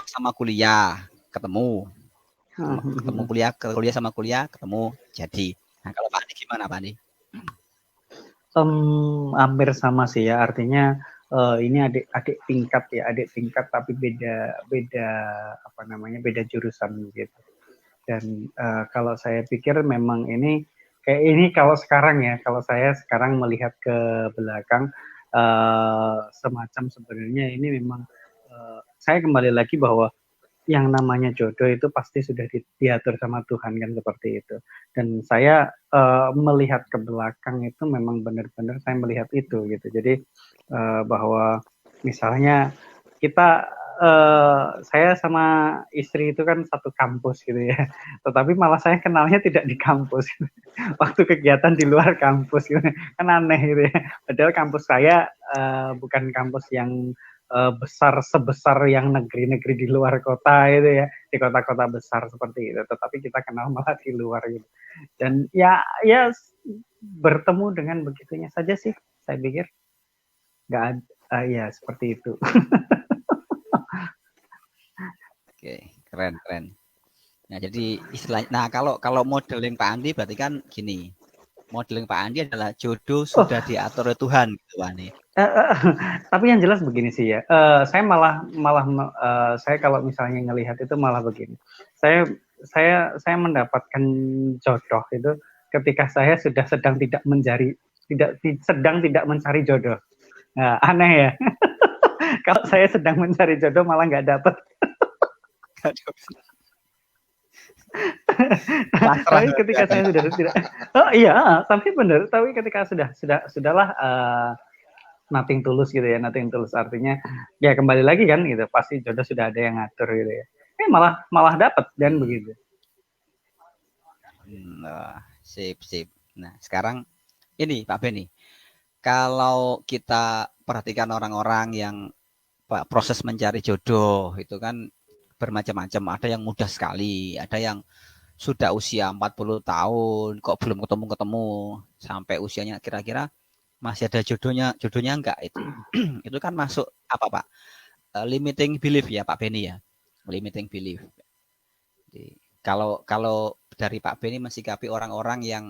sama kuliah ketemu kuliah sama kuliah ketemu jadi. Nah kalau Pak Andi gimana Pak Andi? Hampir sama sih ya, artinya ini adik tingkat tapi beda apa namanya, beda jurusan gitu. Dan kalau saya pikir memang ini kayak ini kalau sekarang ya, kalau saya sekarang melihat ke belakang, semacam sebenarnya ini memang saya kembali lagi bahwa yang namanya jodoh itu pasti sudah diatur sama Tuhan kan seperti itu. Dan saya melihat ke belakang itu memang benar-benar saya melihat itu gitu. Jadi bahwa misalnya kita saya sama istri itu kan satu kampus gitu ya. Tetapi malah saya kenalnya tidak di kampus. Waktu kegiatan di luar kampus gitu. Kan aneh gitu ya. Padahal kampus saya bukan kampus yang besar sebesar yang negeri-negeri di luar kota itu ya, di kota-kota besar seperti itu. Tetapi kita kenal malah di luar gitu. Dan ya bertemu dengan begitunya saja sih, saya pikir. Nggak ada, ya seperti itu. Oke, keren. Nah, jadi istilahnya, nah kalau modeling Pak Andi berarti kan gini, modeling Pak Andi adalah jodoh sudah diatur oleh Tuhan, gitu Andi. Tapi yang jelas begini sih ya, saya malah saya kalau misalnya ngelihat itu malah begini, saya mendapatkan jodoh itu ketika saya sudah sedang tidak mencari jodoh. Nah, aneh ya. Kalau saya sedang mencari jodoh malah nggak dapet. Tapi ketika saya sudah tidak, oh iya, tapi benar. Tapi ketika sudahlah nothing tulus gitu ya, nothing tulus artinya ya kembali lagi kan gitu, pasti jodoh sudah ada yang ngatur gitu ya. Malah dapat dan begitu. Sip. Nah, sekarang ini Pak Beni, kalau kita perhatikan orang-orang yang proses mencari jodoh itu kan bermacam-macam. Ada yang mudah sekali, ada yang sudah usia 40 tahun kok belum ketemu sampai usianya kira-kira masih ada jodohnya enggak itu. Itu kan masuk apa Pak? Limiting belief ya Pak Beni ya. Limiting belief. Jadi, kalau dari Pak Beni mensikapi orang-orang yang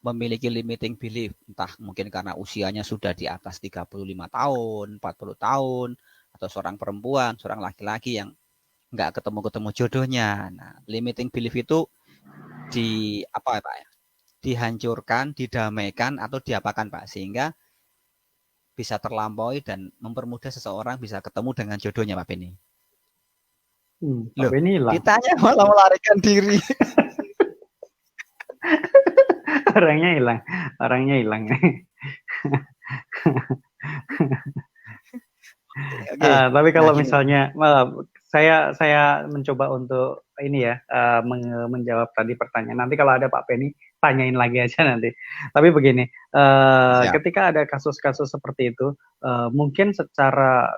memiliki limiting belief, entah mungkin karena usianya sudah di atas 35 tahun, 40 tahun, atau seorang perempuan, seorang laki-laki yang nggak ketemu jodohnya. Nah, limiting belief itu apa ya Pak ya? Dihancurkan, didamaikan atau diapakan Pak sehingga bisa terlampaui dan mempermudah seseorang bisa ketemu dengan jodohnya Pak Beni. Pak Beni hilang. Ditanya malah melarikan diri. orangnya hilang. Tapi kalau misalnya saya mencoba untuk ini ya menjawab tadi pertanyaan. Nanti kalau ada Pak Beni tanyain lagi aja nanti. Tapi begini, ketika ada kasus-kasus seperti itu, mungkin secara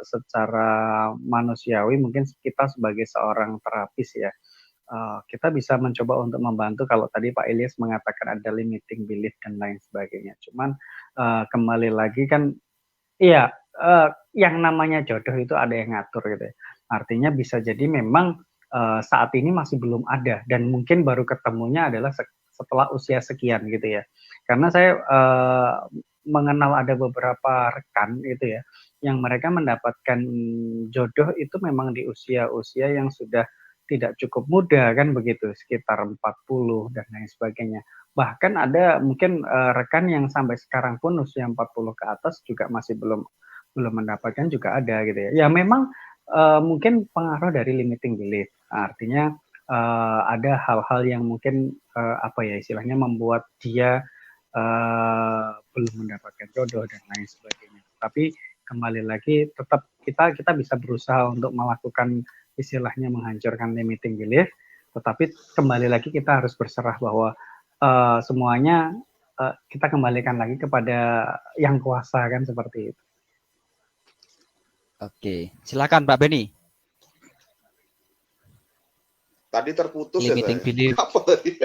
manusiawi mungkin kita sebagai seorang terapis ya, kita bisa mencoba untuk membantu. Kalau tadi Pak Ilyas mengatakan ada limiting belief dan lain sebagainya. Cuman kembali lagi kan, iya, yang namanya jodoh itu ada yang ngatur gitu ya. Artinya bisa jadi memang saat ini masih belum ada dan mungkin baru ketemunya adalah setelah usia sekian gitu ya. Karena saya mengenal ada beberapa rekan itu ya, yang mereka mendapatkan jodoh itu memang di usia-usia yang sudah tidak cukup muda kan begitu, sekitar 40 dan lain sebagainya. Bahkan ada mungkin rekan yang sampai sekarang pun usia 40 ke atas juga masih belum mendapatkan juga ada gitu ya. Ya memang mungkin pengaruh dari limiting belief. Artinya ada hal-hal yang mungkin apa ya istilahnya membuat dia belum mendapatkan jodoh dan lain sebagainya. Tapi kembali lagi tetap kita bisa berusaha untuk melakukan istilahnya menghancurkan limiting belief, tetapi kembali lagi kita harus berserah bahwa semuanya kita kembalikan lagi kepada yang kuasa kan seperti itu. Oke, silakan Pak Beni. Tadi terputus limiting ya belief. Apa tadi?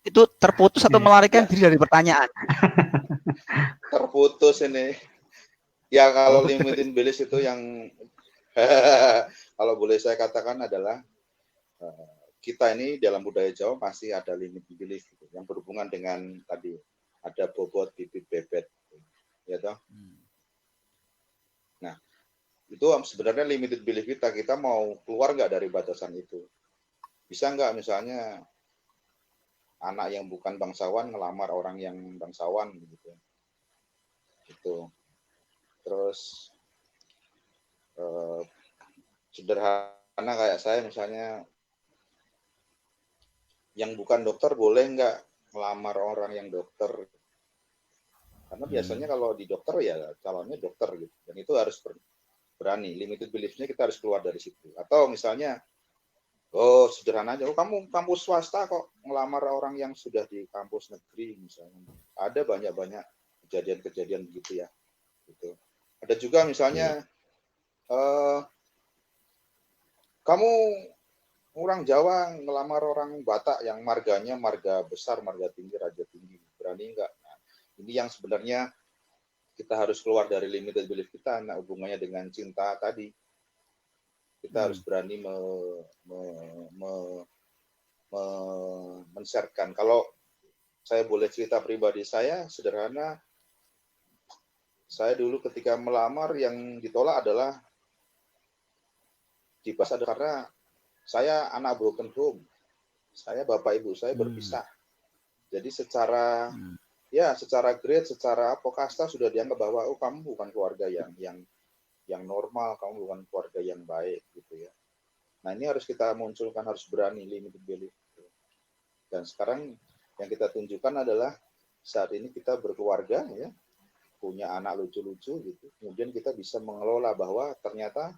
Itu terputus atau melarikan diri dari pertanyaan? Terputus ini. Ya kalau limiting belief itu yang kalau boleh saya katakan adalah kita ini dalam budaya Jawa masih ada limiting belief gitu, yang berhubungan dengan tadi ada bobot, bibit, bebet, ya toh. Nah, itu sebenarnya limited belief kita mau keluar nggak dari batasan itu? Bisa nggak misalnya anak yang bukan bangsawan ngelamar orang yang bangsawan gitu. Gitu. Terus sederhana kayak saya misalnya yang bukan dokter boleh nggak ngelamar orang yang dokter? Karena biasanya kalau di dokter ya calonnya dokter gitu. Dan itu harus berani. Limited beliefnya kita harus keluar dari situ. Atau misalnya, oh sederhana aja, oh kamu kampus swasta kok ngelamar orang yang sudah di kampus negeri misalnya. Ada banyak-banyak kejadian-kejadian begitu ya. Gitu. Ada juga misalnya, kamu orang Jawa ngelamar orang Batak yang marganya marga besar, marga tinggi, raja tinggi. Berani enggak? Nah, ini yang sebenarnya kita harus keluar dari limited belief kita. Nah, hubungannya dengan cinta tadi. Kita harus berani men-share-kan. Kalau saya boleh cerita pribadi saya, sederhana, saya dulu ketika melamar yang ditolak adalah dibahas ada karena saya anak broken home. Saya bapak ibu saya berpisah. Jadi secara secara grade, secara kasta sudah dianggap bahwa oh kamu bukan keluarga yang normal, kamu bukan keluarga yang baik gitu ya. Nah, ini harus kita munculkan, harus berani limited belief. Dan sekarang yang kita tunjukkan adalah saat ini kita berkeluarga ya, punya anak lucu-lucu gitu. Kemudian kita bisa mengelola bahwa ternyata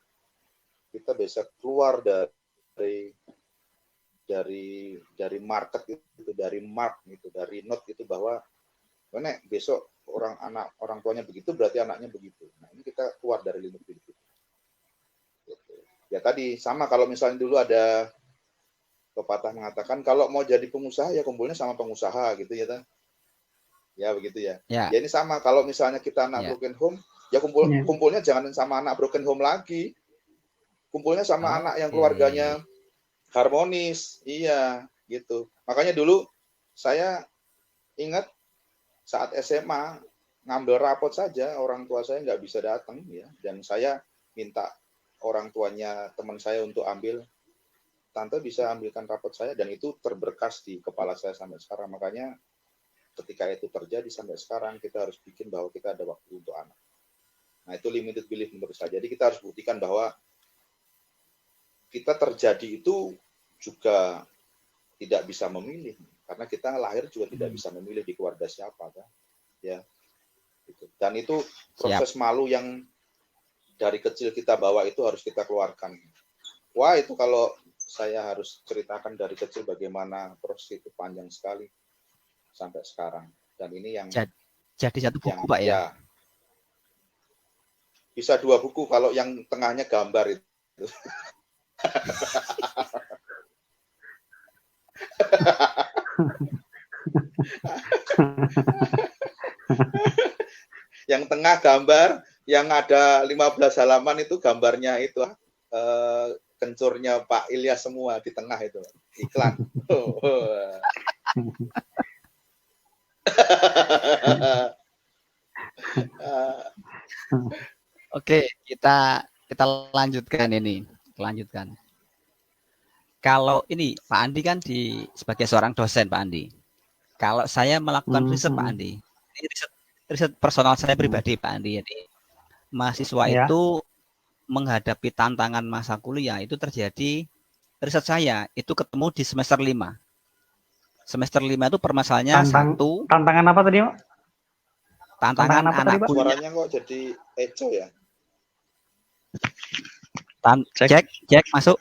kita bisa keluar dari market itu, dari mark gitu, dari note itu bahwa besok orang tuanya begitu berarti anaknya begitu. Nah, ini kita keluar dari limit itu. Gitu. Ya tadi sama kalau misalnya dulu ada pepatah mengatakan kalau mau jadi pengusaha ya kumpulnya sama pengusaha gitu ya, ya begitu ya. Ya ini sama kalau misalnya kita anak broken home ya kumpulnya jangan sama anak broken home lagi. Kumpulnya sama anak yang keluarganya harmonis, iya gitu. Makanya dulu saya ingat saat SMA ngambil rapot saja orang tua saya nggak bisa datang ya, dan saya minta orang tuanya teman saya untuk ambil, tante bisa ambilkan rapot saya, dan itu terberkas di kepala saya sampai sekarang. Makanya ketika itu terjadi sampai sekarang kita harus bikin bahwa kita ada waktu untuk anak. Nah itu limited belief menurut saya. Jadi kita harus buktikan bahwa kita terjadi itu juga tidak bisa memilih karena kita lahir juga tidak bisa memilih di keluarga siapa kan ya gitu. Dan itu proses malu yang dari kecil kita bawa itu harus kita keluarkan. Wah itu kalau saya harus ceritakan dari kecil bagaimana proses itu panjang sekali sampai sekarang, dan ini yang jadi satu buku Pak ya? Bisa 2 buku kalau yang tengahnya gambar itu. Yang tengah gambar, yang ada 15 halaman itu gambarnya itu kencurnya Pak Ilyas semua di tengah itu iklan. Oke, kita lanjutkan ini. Kalau ini Pak Andi kan sebagai seorang dosen Pak Andi. Kalau saya melakukan riset Pak Andi, ini riset personal saya pribadi Pak Andi. Jadi mahasiswa itu menghadapi tantangan masa kuliah itu terjadi, riset saya itu ketemu di semester 5. Semester 5 itu permasalahannya satu. Tantangan apa tadi, Pak? Tantangan apa anak tadi, kuliah. Suaranya kok jadi eco ya? Cek masuk.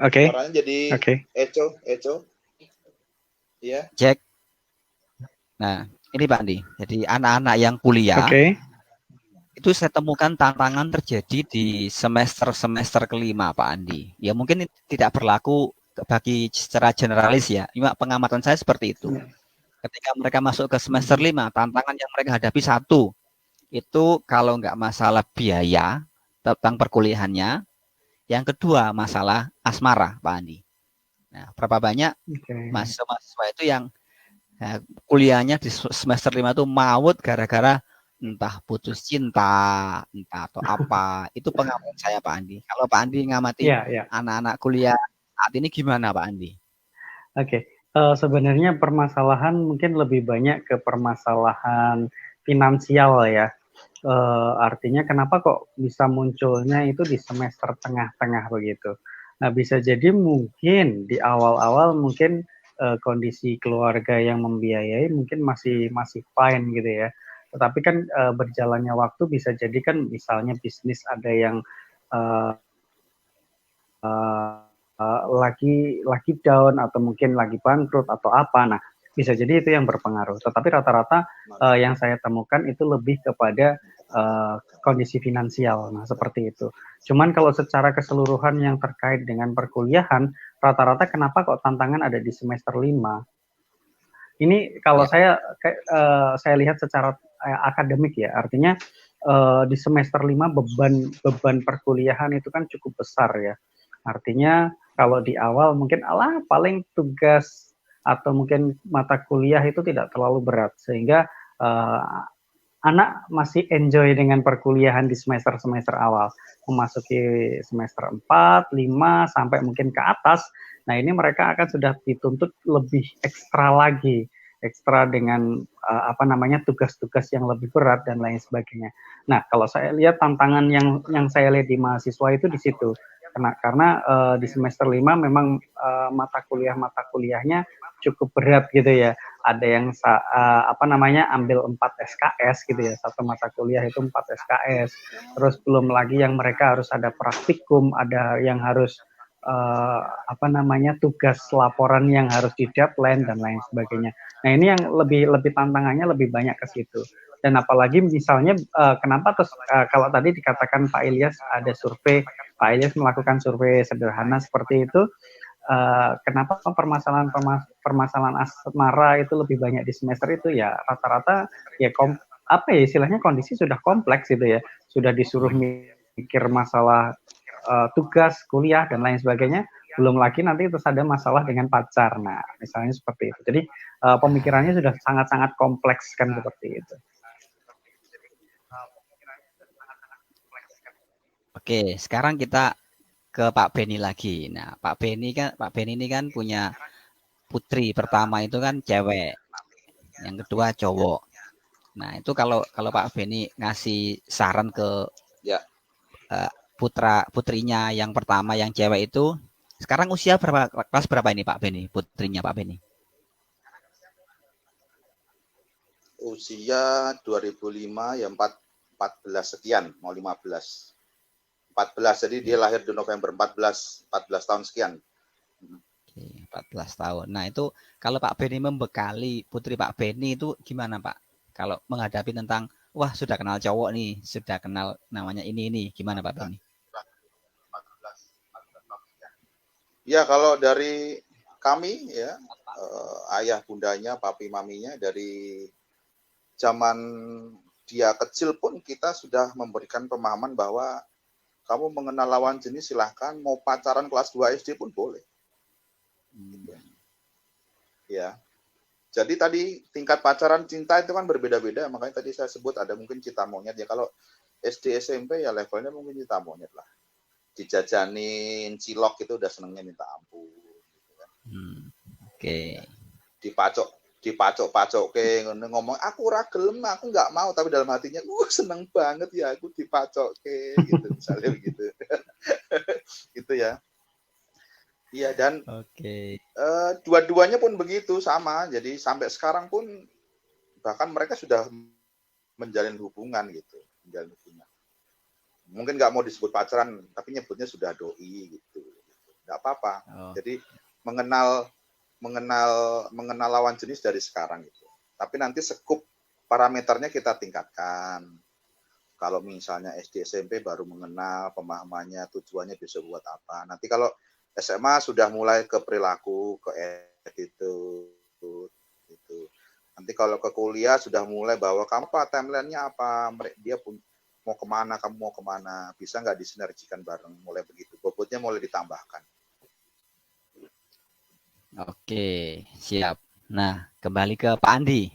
Oke. Suaranya jadi eco. Iya. Cek. Nah, ini Pak Andi. Jadi anak-anak yang kuliah itu saya temukan tantangan terjadi di semester kelima Pak Andi. Ya mungkin tidak berlaku bagi secara generalis ya. Cuma pengamatan saya seperti itu. Ketika mereka masuk ke semester 5, tantangan yang mereka hadapi satu, itu kalau nggak masalah biaya tentang perkuliahannya. Yang kedua, masalah asmara, Pak Andi. Nah, berapa banyak mahasiswa itu yang kuliahnya di semester 5 itu maut gara-gara entah putus cinta, entah atau apa. Itu pengamatan saya, Pak Andi. Kalau Pak Andi ngamati anak-anak kuliah saat ini gimana, Pak Andi? Oke. Sebenarnya permasalahan mungkin lebih banyak ke permasalahan finansial ya. Artinya kenapa kok bisa munculnya itu di semester tengah-tengah begitu. Nah, bisa jadi mungkin di awal-awal mungkin kondisi keluarga yang membiayai mungkin masih masih fine gitu ya. Tetapi kan berjalannya waktu bisa jadi kan misalnya bisnis ada yang uh, lagi down atau mungkin lagi bangkrut atau apa. Nah, bisa jadi itu yang berpengaruh. Tetapi rata-rata yang saya temukan itu lebih kepada kondisi finansial. Nah, seperti itu. Cuman kalau secara keseluruhan yang terkait dengan perkuliahan, rata-rata kenapa kok tantangan ada di semester 5? Ini kalau saya lihat secara akademik ya, artinya di semester 5 beban perkuliahan itu kan cukup besar ya. Artinya kalau di awal mungkin paling tugas atau mungkin mata kuliah itu tidak terlalu berat sehingga anak masih enjoy dengan perkuliahan di semester-semester awal. Memasuki semester 4, 5 sampai mungkin ke atas. Nah, ini mereka akan sudah dituntut lebih ekstra lagi, ekstra dengan tugas-tugas yang lebih berat dan lain sebagainya. Nah, kalau saya lihat tantangan yang saya lihat di mahasiswa itu di situ. Karena di semester 5 memang mata kuliahnya cukup berat gitu ya. Ada yang ambil 4 SKS gitu ya, satu mata kuliah itu 4 SKS. Terus belum lagi yang mereka harus ada praktikum, ada yang harus tugas laporan yang harus di deadline dan lain sebagainya. Nah, ini yang lebih tantangannya lebih banyak ke situ. Dan apalagi misalnya kenapa terus kalau tadi dikatakan Pak Ilyas ada survei, Pak Ilyas melakukan survei sederhana seperti itu, kenapa permasalahan asmara itu lebih banyak di semester itu ya rata-rata ya istilahnya kondisi sudah kompleks gitu ya, sudah disuruh mikir masalah tugas kuliah dan lain sebagainya, belum lagi nanti terus ada masalah dengan pacar. Nah, misalnya seperti itu. Jadi pemikirannya sudah sangat-sangat kompleks kan seperti itu. Oke, sekarang kita ke Pak Beni lagi. Nah, Pak Beni ini kan punya putri, pertama itu kan cewek, yang kedua cowok. Nah, itu kalau Pak Beni ngasih saran ke putrinya yang pertama yang cewek itu, sekarang usia kelas berapa ini Pak Beni, putrinya Pak Beni? Usia 2005 ya 14 sekian, mau 15. 14, jadi dia lahir di November 14 tahun sekian. Oke, 14 tahun. Nah, itu kalau Pak Beni membekali putri Pak Beni itu gimana Pak? Kalau menghadapi tentang, wah sudah kenal cowok nih, sudah kenal namanya ini, gimana Pak Beni? Ya, kalau dari kami ya, ayah bundanya, papi maminya, dari zaman dia kecil pun kita sudah memberikan pemahaman bahwa kamu mengenal lawan jenis silahkan, mau pacaran kelas 2 SD pun boleh. Ya, jadi tadi tingkat pacaran cinta itu kan berbeda-beda, makanya tadi saya sebut ada mungkin cinta monyet ya. Kalau SD SMP ya levelnya mungkin cinta monyet lah. Dijajanin cilok itu udah senengnya minta ampun. Gitu kan. Oke. Dipacok ke ngomong aku ora gelem, aku nggak mau, tapi dalam hatinya seneng banget ya aku dipacok ke gitu misalnya begitu. Gitu ya. Iya, dan dua-duanya pun begitu sama. Jadi sampai sekarang pun bahkan mereka sudah menjalin hubungan gitu, Mungkin nggak mau disebut pacaran, tapi nyebutnya sudah doi gitu. Nggak apa-apa. Jadi mengenal lawan jenis dari sekarang gitu. Tapi nanti skup parameternya kita tingkatkan. Kalau misalnya SD SMP baru mengenal pemahamannya, tujuannya bisa buat apa. Nanti kalau SMA sudah mulai ke perilaku, ke attitude gitu. Nanti kalau ke kuliah sudah mulai bahwa kamu apa timeline-nya apa, dia pun mau kemana, kamu mau kemana, bisa nggak disinergikan bareng, mulai begitu. Bobotnya mulai ditambahkan. Oke, siap. Nah, kembali ke Pak Andi.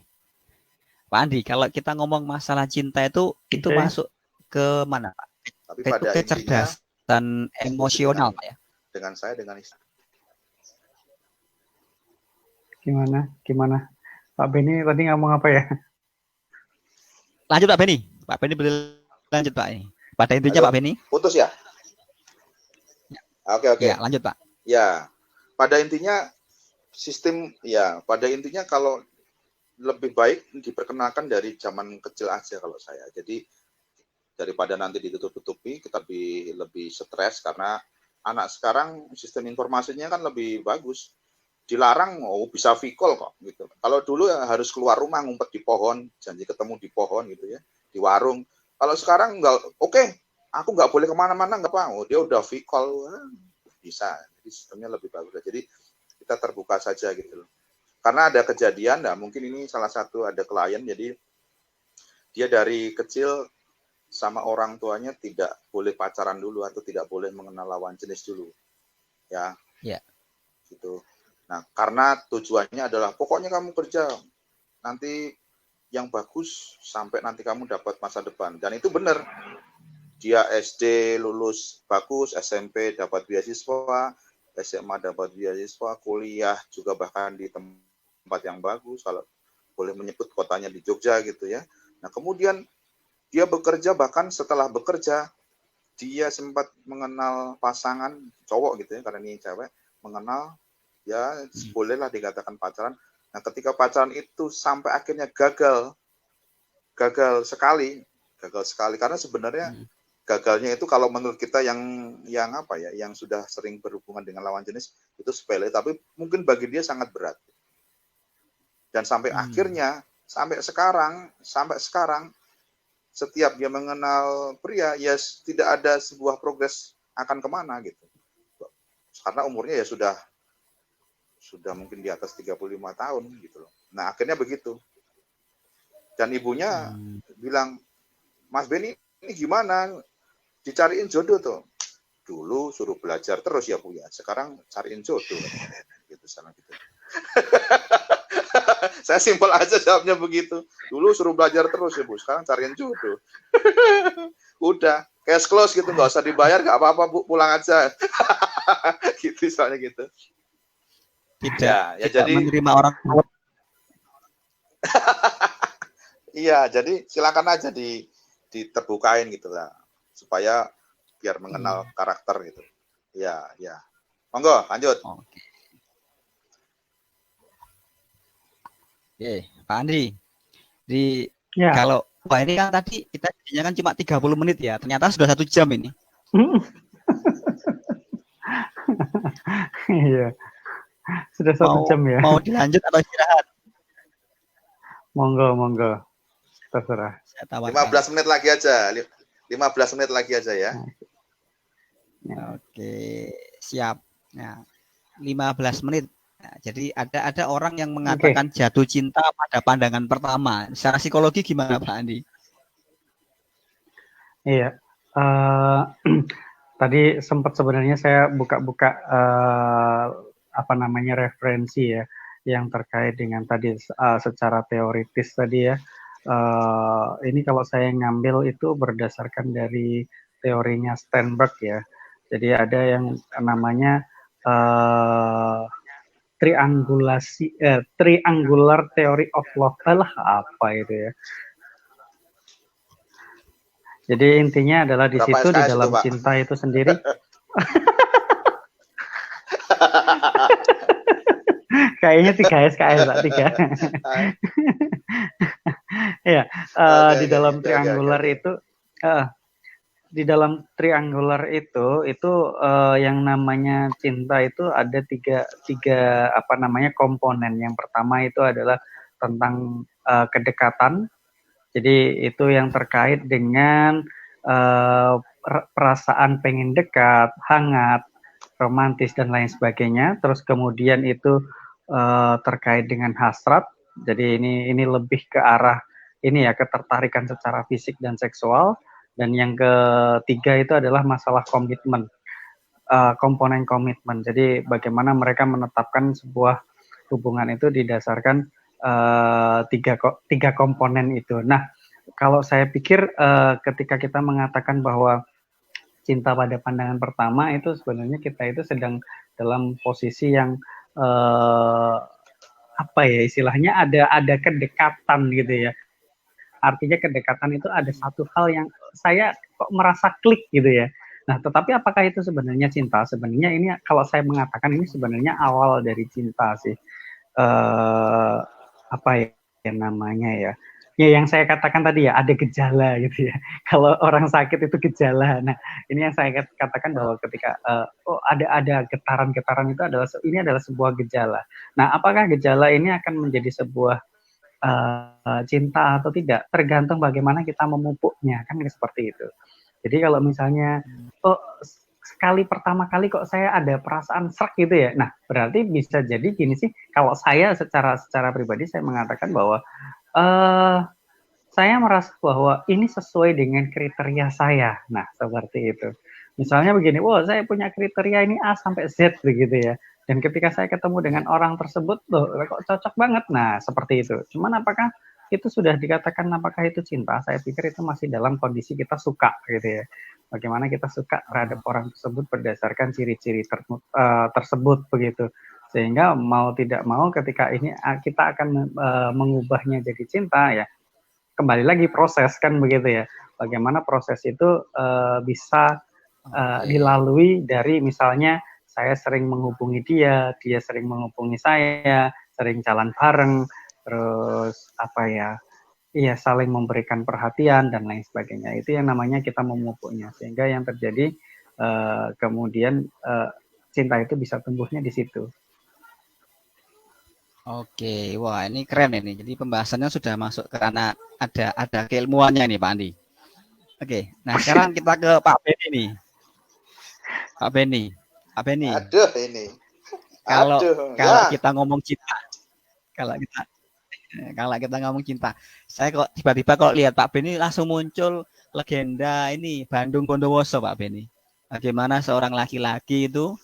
Pak Andi, kalau kita ngomong masalah cinta itu masuk ke mana, Pak? Tapi pada kecerdasan emosional, Pak ya? Dengan saya, dengan istri. Gimana? Pak Beni tadi ngomong apa ya? Lanjut Pak Beni. Pak Beni boleh lanjut Pak ini. Pada intinya Halo, Pak Beni. putus ya? Oke, oke. Ya, lanjut Pak. Ya, pada intinya pada intinya kalau lebih baik diperkenalkan dari zaman kecil aja kalau saya. Jadi daripada nanti ditutup-tutupi, kita lebih stres karena anak sekarang sistem informasinya kan lebih bagus. Dilarang, bisa vkol kok gitu. Kalau dulu ya harus keluar rumah ngumpet di pohon, janji ketemu di pohon gitu ya, di warung. Kalau sekarang enggak, oke, aku nggak boleh kemana-mana nggak apa, dia udah vkol, bisa. Jadi sistemnya lebih bagus. Jadi kita terbuka saja gitu loh. Karena ada kejadian, nah mungkin ini salah satu ada klien, jadi dia dari kecil sama orang tuanya tidak boleh pacaran dulu atau tidak boleh mengenal lawan jenis dulu, ya. Gitu. Nah, karena tujuannya adalah pokoknya kamu kerja nanti yang bagus sampai nanti kamu dapat masa depan. Dan itu benar. Dia SD lulus bagus, SMP dapat beasiswa, SMA dapat beasiswa, kuliah juga bahkan di tempat yang bagus, kalau boleh menyebut kotanya di Jogja gitu ya. Nah, kemudian dia bekerja, bahkan setelah bekerja dia sempat mengenal pasangan cowok gitu ya, karena ini cewek, mengenal ya bolehlah dikatakan pacaran. Nah, ketika pacaran itu sampai akhirnya gagal sekali karena sebenarnya gagalnya itu kalau menurut kita yang apa ya, yang sudah sering berhubungan dengan lawan jenis itu sepele, tapi mungkin bagi dia sangat berat. Dan sampai akhirnya sampai sekarang setiap dia mengenal pria ya tidak ada sebuah progres akan kemana gitu. Karena umurnya ya sudah mungkin di atas 35 tahun gitu loh. Nah, akhirnya begitu. Dan ibunya bilang, "Mas Beni, ini gimana? Dicariin jodoh tuh." Dulu suruh belajar terus ya Bu ya. Sekarang cariin jodoh. Gitu sama gitu. Saya simpel aja jawabnya begitu. Dulu suruh belajar terus ya Bu, sekarang cariin jodoh. Udah, cash close gitu, nggak usah dibayar, nggak apa-apa Bu, pulang aja. Gitu soalnya gitu. Tidak jadi menerima orang tua. Iya, jadi silakan aja diterbukain gitu lah, supaya biar mengenal karakter gitu. Ya. Monggo, lanjut. Oke, Pak Andri. Kalau Wah, ini kan tadi kita jadinya kan cuma 30 menit ya, ternyata sudah 1 jam ini. Iya. Sudah 1 jam ya. Mau dilanjut atau istirahat? Monggo. Terserah. 15 menit lagi aja. 15 menit lagi aja ya. Oke, siap. Nah, 15 menit. Nah, jadi ada orang yang mengatakan jatuh cinta pada pandangan pertama. Secara psikologi gimana Pak Andi? Iya. Tadi sempat sebenarnya saya buka-buka referensi ya yang terkait dengan tadi secara teoritis tadi ya. Ini kalau saya ngambil itu berdasarkan dari teorinya Sternberg ya. Jadi ada yang namanya triangular theory of love. Apa itu ya? Jadi intinya adalah di situ di dalam cinta itu sendiri. Kayaknya 3 SKS Pak, 3. Ya, di dalam triangular itu di dalam triangular itu yang namanya cinta itu ada tiga komponen. Yang pertama itu adalah tentang kedekatan. Jadi itu yang terkait dengan perasaan pengen dekat, hangat, romantis dan lain sebagainya. Terus kemudian itu terkait dengan hasrat. Jadi ini lebih ke arah ketertarikan secara fisik dan seksual. Dan yang ketiga itu adalah masalah komitmen, komponen komitmen. Jadi bagaimana mereka menetapkan sebuah hubungan itu didasarkan tiga komponen itu. Nah, kalau saya pikir ketika kita mengatakan bahwa cinta pada pandangan pertama itu sebenarnya kita itu sedang dalam posisi yang apa ya istilahnya, ada kedekatan gitu ya. Artinya kedekatan itu ada satu hal yang saya kok merasa klik gitu ya. Nah, tetapi apakah itu sebenarnya cinta? Sebenarnya ini kalau saya mengatakan ini sebenarnya awal dari cinta sih. Apa ya namanya ya? Ya yang saya katakan tadi ya, ada gejala gitu ya. Kalau orang sakit itu gejala. Nah, ini yang saya katakan bahwa ketika ada getaran-getaran itu ini adalah sebuah gejala. Nah, apakah gejala ini akan menjadi sebuah cinta atau tidak? Tergantung bagaimana kita memupuknya, kan seperti itu. Jadi kalau misalnya sekali pertama kali kok saya ada perasaan serak gitu ya. Nah, berarti bisa jadi gini sih, kalau saya secara pribadi saya mengatakan bahwa saya merasa bahwa ini sesuai dengan kriteria saya. Nah, seperti itu. Misalnya begini, wah saya punya kriteria ini A sampai Z begitu ya. Dan ketika saya ketemu dengan orang tersebut, loh kok cocok banget. Nah, seperti itu. Cuman apakah itu sudah dikatakan apakah itu cinta? Saya pikir itu masih dalam kondisi kita suka gitu ya. Bagaimana kita suka terhadap orang tersebut berdasarkan ciri-ciri tersebut begitu. Sehingga mau tidak mau ketika ini kita akan mengubahnya jadi cinta ya, kembali lagi proses kan begitu ya. Bagaimana proses itu bisa dilalui dari misalnya saya sering menghubungi dia sering menghubungi saya, sering jalan bareng, terus apa ya, iya saling memberikan perhatian dan lain sebagainya. Itu yang namanya kita memupuknya, sehingga yang terjadi kemudian cinta itu bisa tumbuhnya di situ. Oke, wah ini keren ini. Jadi pembahasannya sudah masuk ke ranah ada keilmuannya nih Pak Andi. Oke, nah sekarang kita ke Pak Beni nih. Pak Beni. Aduh ini. Kalau kita ngomong cinta, kalau kita ngomong cinta, saya kok tiba-tiba kalau lihat Pak Beni langsung muncul legenda ini Bandung Bondowoso Pak Beni. Bagaimana seorang laki-laki itu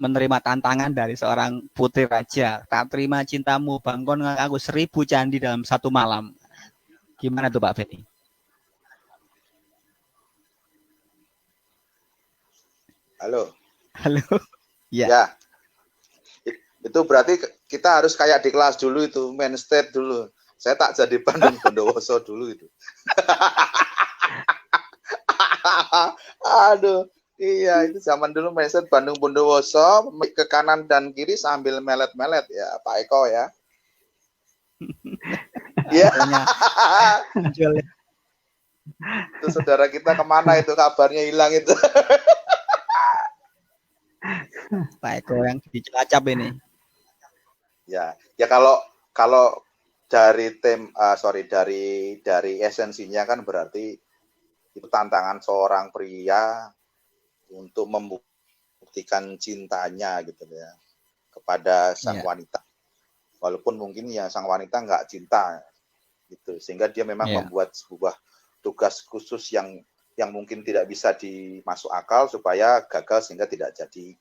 menerima tantangan dari seorang putri raja, tak terima cintamu, bangkon aku 1000 candi dalam satu malam. Gimana tuh Pak Beni? Halo. Ya. Ya. Itu berarti kita harus kayak di kelas dulu itu, main state dulu. Saya tak jadi Bandung Bondowoso dulu itu. Aduh. Iya, itu zaman dulu main state Bandung Bondowoso, ke kanan dan kiri sambil melet-melet ya, Pak Eko ya. Iya. Itu saudara kita kemana itu, kabarnya hilang itu. Pak Eko yang di Cilacap ini. Ya kalau dari dari esensinya kan berarti itu tantangan seorang pria untuk membuktikan cintanya gitu ya kepada sang wanita, walaupun mungkin ya sang wanita nggak cinta gitu, sehingga dia memang membuat sebuah tugas khusus yang mungkin tidak bisa dimasuk akal supaya gagal, sehingga tidak jadi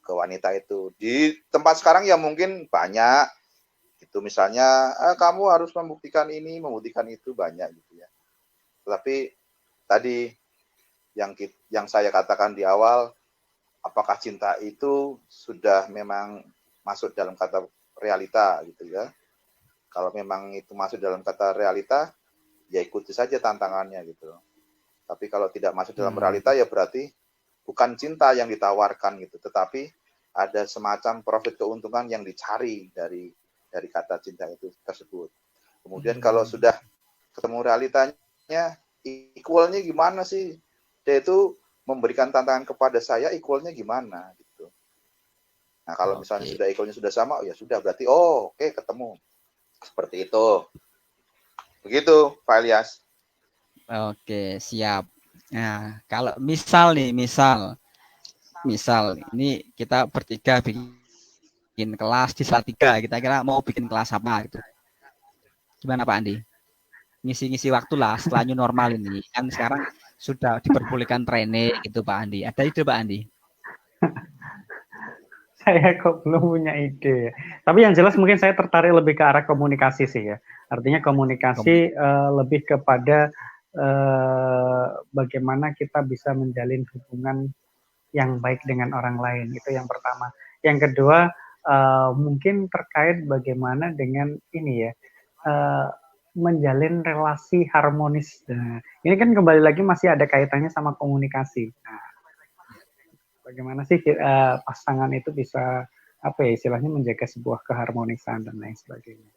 ke wanita itu. Di tempat sekarang ya mungkin banyak itu, misalnya kamu harus membuktikan ini, membuktikan itu, banyak gitu ya. Tetapi tadi yang saya katakan di awal, apakah cinta itu sudah memang masuk dalam kata realita gitu ya. Kalau memang itu masuk dalam kata realita, ya ikuti saja tantangannya gitu. Tapi kalau tidak masuk dalam realita, ya berarti bukan cinta yang ditawarkan gitu, tetapi ada semacam profit keuntungan yang dicari dari kata cinta itu tersebut. Kemudian kalau sudah ketemu realitanya, equalnya gimana sih? Dia itu memberikan tantangan kepada saya, equalnya gimana gitu. Nah kalau misalnya sudah equalnya sudah sama, ya sudah berarti oke, ketemu. Seperti itu. Begitu Pak Ilyas. Oke, siap. Nah, kalau misal ini kita bertiga bikin kelas di Salatiga, kita kira mau bikin kelas apa gitu. Gimana Pak Andi? Ngisi-ngisi waktu lah setelah new normal ini. Kan sekarang sudah diperbolehkan training gitu Pak Andi. Ada ide Pak Andi? Saya kok belum punya ide. Tapi yang jelas mungkin saya tertarik lebih ke arah komunikasi sih ya. Artinya komunikasi lebih kepada bagaimana kita bisa menjalin hubungan yang baik dengan orang lain. Itu yang pertama. Yang kedua mungkin terkait bagaimana dengan ini ya, menjalin relasi harmonis. Nah, ini kan kembali lagi masih ada kaitannya sama komunikasi. Nah, bagaimana sih pasangan itu bisa apa ya istilahnya menjaga sebuah keharmonisan dan lain sebagainya.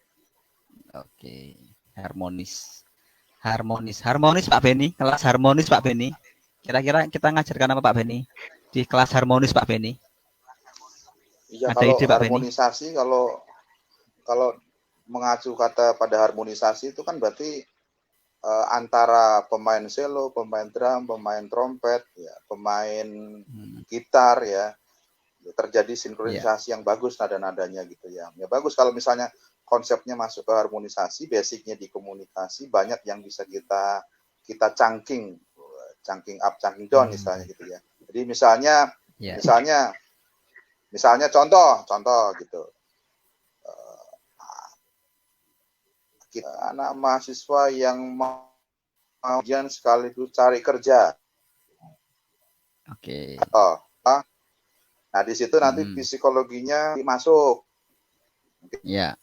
Oke, harmonis Pak Beni, kelas harmonis Pak Beni. Kira-kira kita ngajarkan apa Pak Beni di kelas harmonis Pak Beni? Iya, Ada kalau ide Pak Beni? harmonisasi, kalau mengacu kata pada harmonisasi itu kan berarti antara pemain cello, pemain drum, pemain trompet, ya, pemain gitar, ya, terjadi sinkronisasi yang bagus nada-nadanya gitu ya. Ya bagus kalau misalnya konsepnya masuk ke harmonisasi, basicnya di komunikasi, banyak yang bisa kita chunking up, chunking down misalnya gitu ya. Jadi misalnya contoh gitu. Kita anak mahasiswa yang mau sekaligus cari kerja. Oke. Nah, di situ nanti psikologinya masuk. Ya.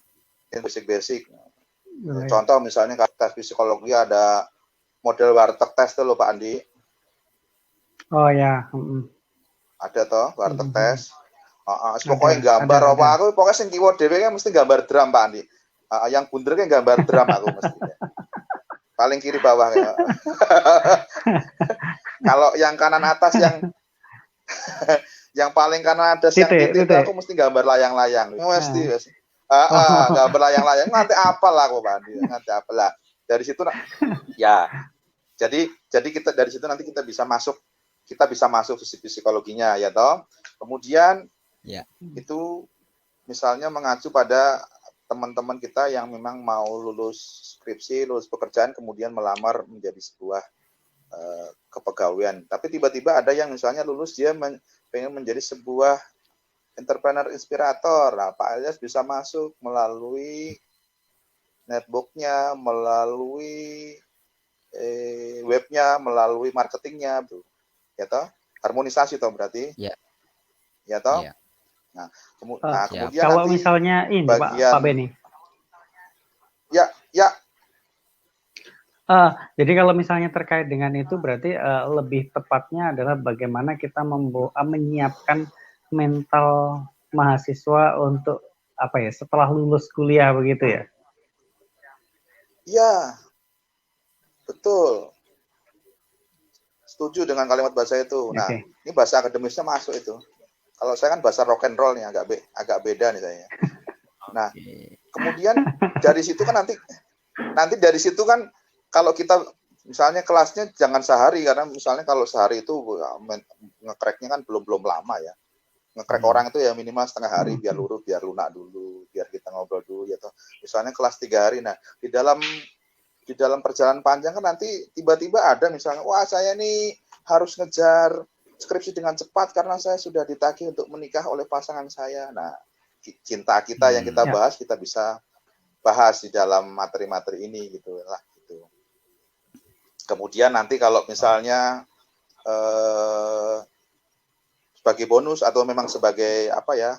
Basic. Contoh misalnya tes psikologi ada model warteg tes tuh loh Pak Andi. Oh ya. Ada toh warteg tes. Pokoknya gambar apa aku pokoknya sing kiwa dhewe kan mesti gambar drum Pak Andi. Yang bunder kan gambar drum aku mesti. Paling kiri bawah kayak. Kalau yang kanan atas yang paling kanan atas yang titik aku mesti gambar layang-layang. Mesti. Gambar layang-layang nanti apalah aku Pak Andi. Nanti apalah. Dari situ ya. Jadi kita dari situ nanti kita bisa masuk sisi psikologinya ya toh. Kemudian itu misalnya mengacu pada teman-teman kita yang memang mau lulus skripsi, lulus pekerjaan, kemudian melamar menjadi sebuah kepegawaian. Tapi tiba-tiba ada yang misalnya lulus dia pengen menjadi sebuah entrepreneur inspirator. Nah, Pak Elias bisa masuk melalui netbooknya, melalui webnya, melalui marketingnya, bro. Ya toh? Harmonisasi toh berarti? Ya toh? Ya. Nah, kemudian kalau nanti misalnya ini bagian, Pak Beni. Ya. Jadi kalau misalnya terkait dengan itu berarti lebih tepatnya adalah bagaimana kita menyiapkan mental mahasiswa untuk apa ya setelah lulus kuliah begitu ya? Ya, betul. Setuju dengan kalimat bahasa itu. Nah, ini bahasa akademisnya masuk itu. Kalau saya kan bahasa rock and roll nih agak beda nih saya. Nah, kemudian dari situ kan nanti dari situ kan kalau kita misalnya kelasnya jangan sehari karena misalnya kalau sehari itu ngecracknya kan belum lama ya. Ngecrack orang itu ya minimal setengah hari biar lunak dulu, biar kita ngobrol dulu ya toh. Misalnya kelas 3 hari. Nah, di dalam perjalanan panjang kan nanti tiba-tiba ada misalnya wah saya nih harus ngejar skripsi dengan cepat karena saya sudah ditagih untuk menikah oleh pasangan saya. Nah, cinta kita yang kita bahas kita bisa bahas di dalam materi-materi ini gitu lah gitu. Kemudian nanti kalau misalnya sebagai bonus atau memang sebagai apa ya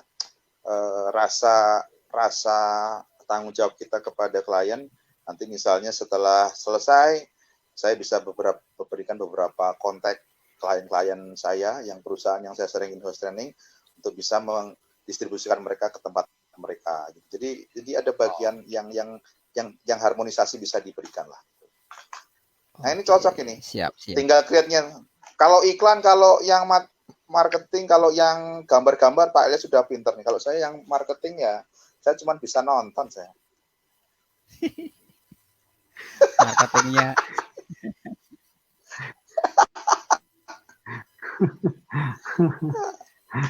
rasa tanggung jawab kita kepada klien, nanti misalnya setelah selesai saya bisa berikan beberapa kontak klien-klien saya yang perusahaan yang saya sering in-house training untuk bisa mendistribusikan mereka ke tempat mereka. Jadi ada bagian yang harmonisasi bisa diberikan lah. Nah ini cocok ini. Siap. Tinggal create-nya. Kalau iklan, kalau yang marketing, kalau yang gambar-gambar Pak Elias sudah pinter nih. Kalau saya yang marketing ya saya cuma bisa nonton saya. Marketingnya.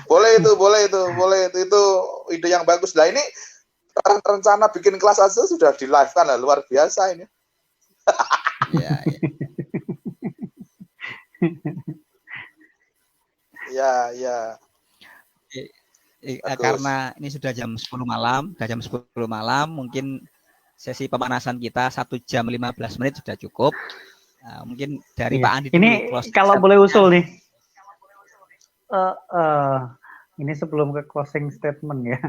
Boleh itu ide yang bagus. Nah ini rencana bikin kelas aja sudah di live kan lah, luar biasa ini. Ya. Karena ini sudah jam 10 malam, mungkin sesi pemanasan kita 1 jam 15 menit sudah cukup. Nah, mungkin dari Pak Andi ini dulu, kalau boleh usul nih. Ini sebelum ke closing statement ya,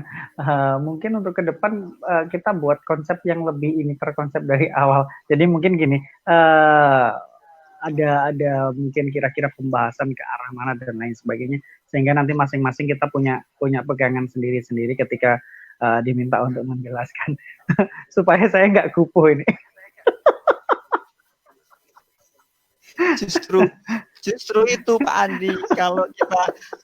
mungkin untuk ke depan kita buat konsep yang lebih ini terkonsep dari awal. Jadi mungkin gini, ada mungkin kira-kira pembahasan ke arah mana dan lain sebagainya, sehingga nanti masing-masing kita punya pegangan sendiri-sendiri ketika diminta untuk menjelaskan, supaya saya nggak kupuh ini. Justru itu Pak Andi,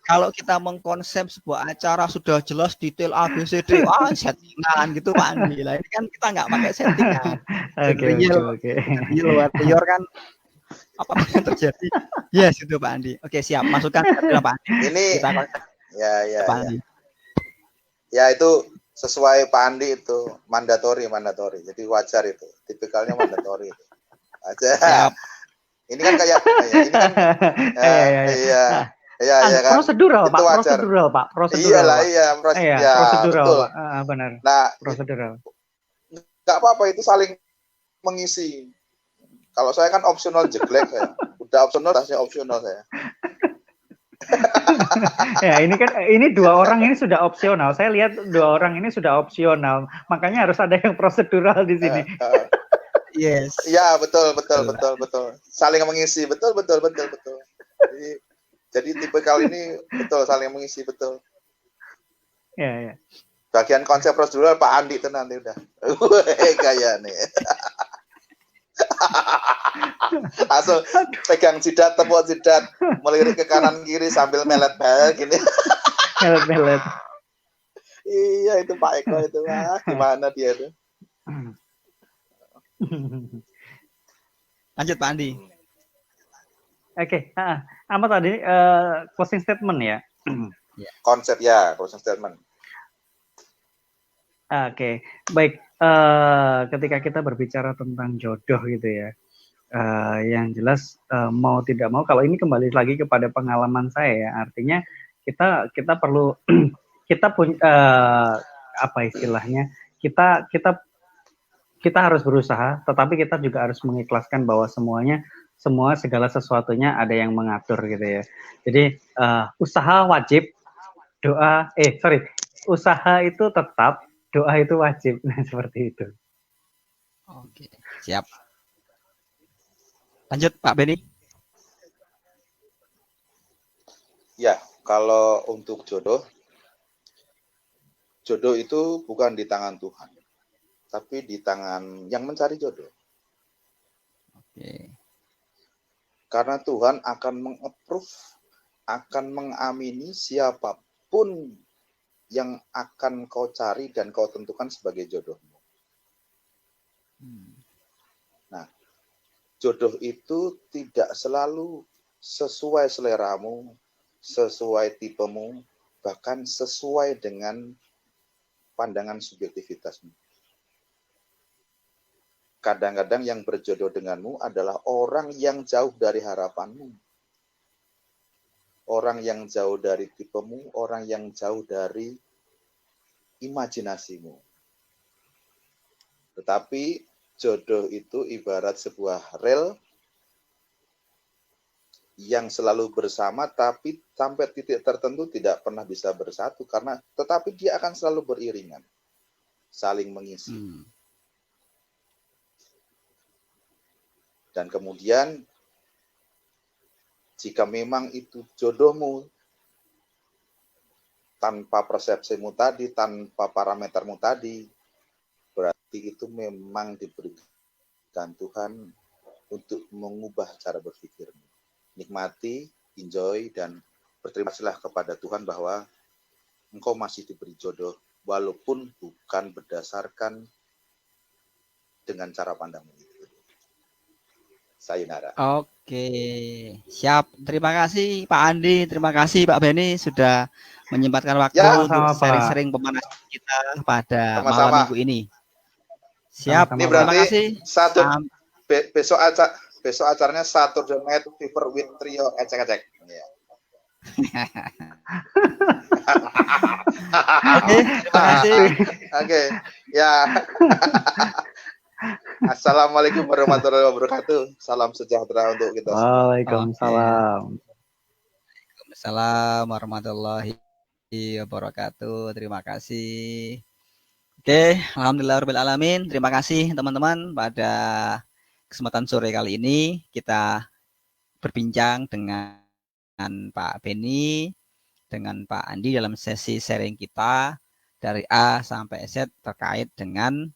kalau kita mengkonsep sebuah acara sudah jelas detail ABCD, settingan gitu Pak Andi. Lah ini kan kita nggak pakai settingan. Real warrior kan apa yang terjadi? Yes itu Pak Andi. Oke, siap. Masukkan Pak Andi. Ini Pak Andi. Ya itu sesuai Pak Andi itu mandatori. Jadi wajar itu. Tipikalnya mandatori itu. Aja. Siap. Ini kan kayak ini kan kan prosedural Pak. Iyalah, prosedural betul. Pak. Benar. Nah, prosedural. Enggak apa-apa, itu saling mengisi. Kalau saya kan opsional jeglek saya. Udah opsional, tasnya opsional saya. Ya, ini dua orang ini sudah opsional. Saya lihat dua orang ini sudah opsional. Makanya harus ada yang prosedural di sini. Yes. Ya, betul. Saling mengisi, betul. Jadi tipe kali ini betul saling mengisi, betul. Ya. Bagian konsep prosedural Pak Andi itu nanti udah. Kayak nih. Langsung pegang jidat, tepuk jidat, melirik ke kanan kiri sambil melet-melet gini. Melet. Iya, itu Pak Eko itu. Gimana dia itu? Lanjut Pak Andi. Oke, apa tadi closing statement ya? Konsep ya, closing statement. Oke, baik. Ketika kita berbicara tentang jodoh gitu ya, yang jelas mau tidak mau, kalau ini kembali lagi kepada pengalaman saya ya, artinya kita perlu kita punya apa istilahnya, kita harus berusaha, tetapi kita juga harus mengikhlaskan bahwa segala sesuatunya ada yang mengatur gitu ya. Jadi usaha wajib, usaha itu tetap, doa itu wajib. Nah, seperti itu. Oke, siap. Lanjut Pak Beni. Ya, kalau untuk jodoh itu bukan di tangan Tuhan, tapi di tangan yang mencari jodoh. Oke. Karena Tuhan akan meng-approve, akan mengamini siapapun yang akan kau cari dan kau tentukan sebagai jodohmu. Nah, jodoh itu tidak selalu sesuai seleramu, sesuai tipemu, bahkan sesuai dengan pandangan subjektivitasmu. Kadang-kadang yang berjodoh denganmu adalah orang yang jauh dari harapanmu. Orang yang jauh dari tipemu, orang yang jauh dari imajinasimu. Tetapi jodoh itu ibarat sebuah rel yang selalu bersama, tapi sampai titik tertentu tidak pernah bisa bersatu, tetapi dia akan selalu beriringan, saling mengisi. Dan kemudian jika memang itu jodohmu tanpa persepsimu tadi, tanpa parametermu tadi, berarti itu memang diberikan Tuhan untuk mengubah cara berpikirmu. Nikmati, enjoy, dan berterima kasihlah kepada Tuhan bahwa engkau masih diberi jodoh, walaupun bukan berdasarkan dengan cara pandangmu. Sayonara. Oke, siap. Terima kasih Pak Andi, terima kasih Pak Beni sudah menyempatkan waktu untuk sering-sering pemanasan kita pada malam minggu ini. Siap. Ini berarti besok acaranya Saturday Night Fever with Trio ecek-ecek. Ya. Oke, terima kasih. Oke, ya. Assalamualaikum warahmatullahi wabarakatuh. Salam sejahtera untuk kita semua. Waalaikumsalam. Waalaikumsalam warahmatullahi wabarakatuh. Terima kasih. Oke, alhamdulillahirobbilalamin. Terima kasih teman-teman pada kesempatan sore kali ini kita berbincang dengan Pak Beni, dengan Pak Andi dalam sesi sharing kita dari A sampai Z terkait dengan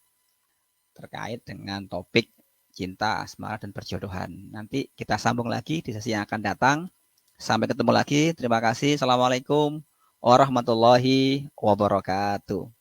topik cinta, asmara, dan perjodohan. Nanti kita sambung lagi di sesi yang akan datang. Sampai ketemu lagi. Terima kasih. Assalamualaikum warahmatullahi wabarakatuh.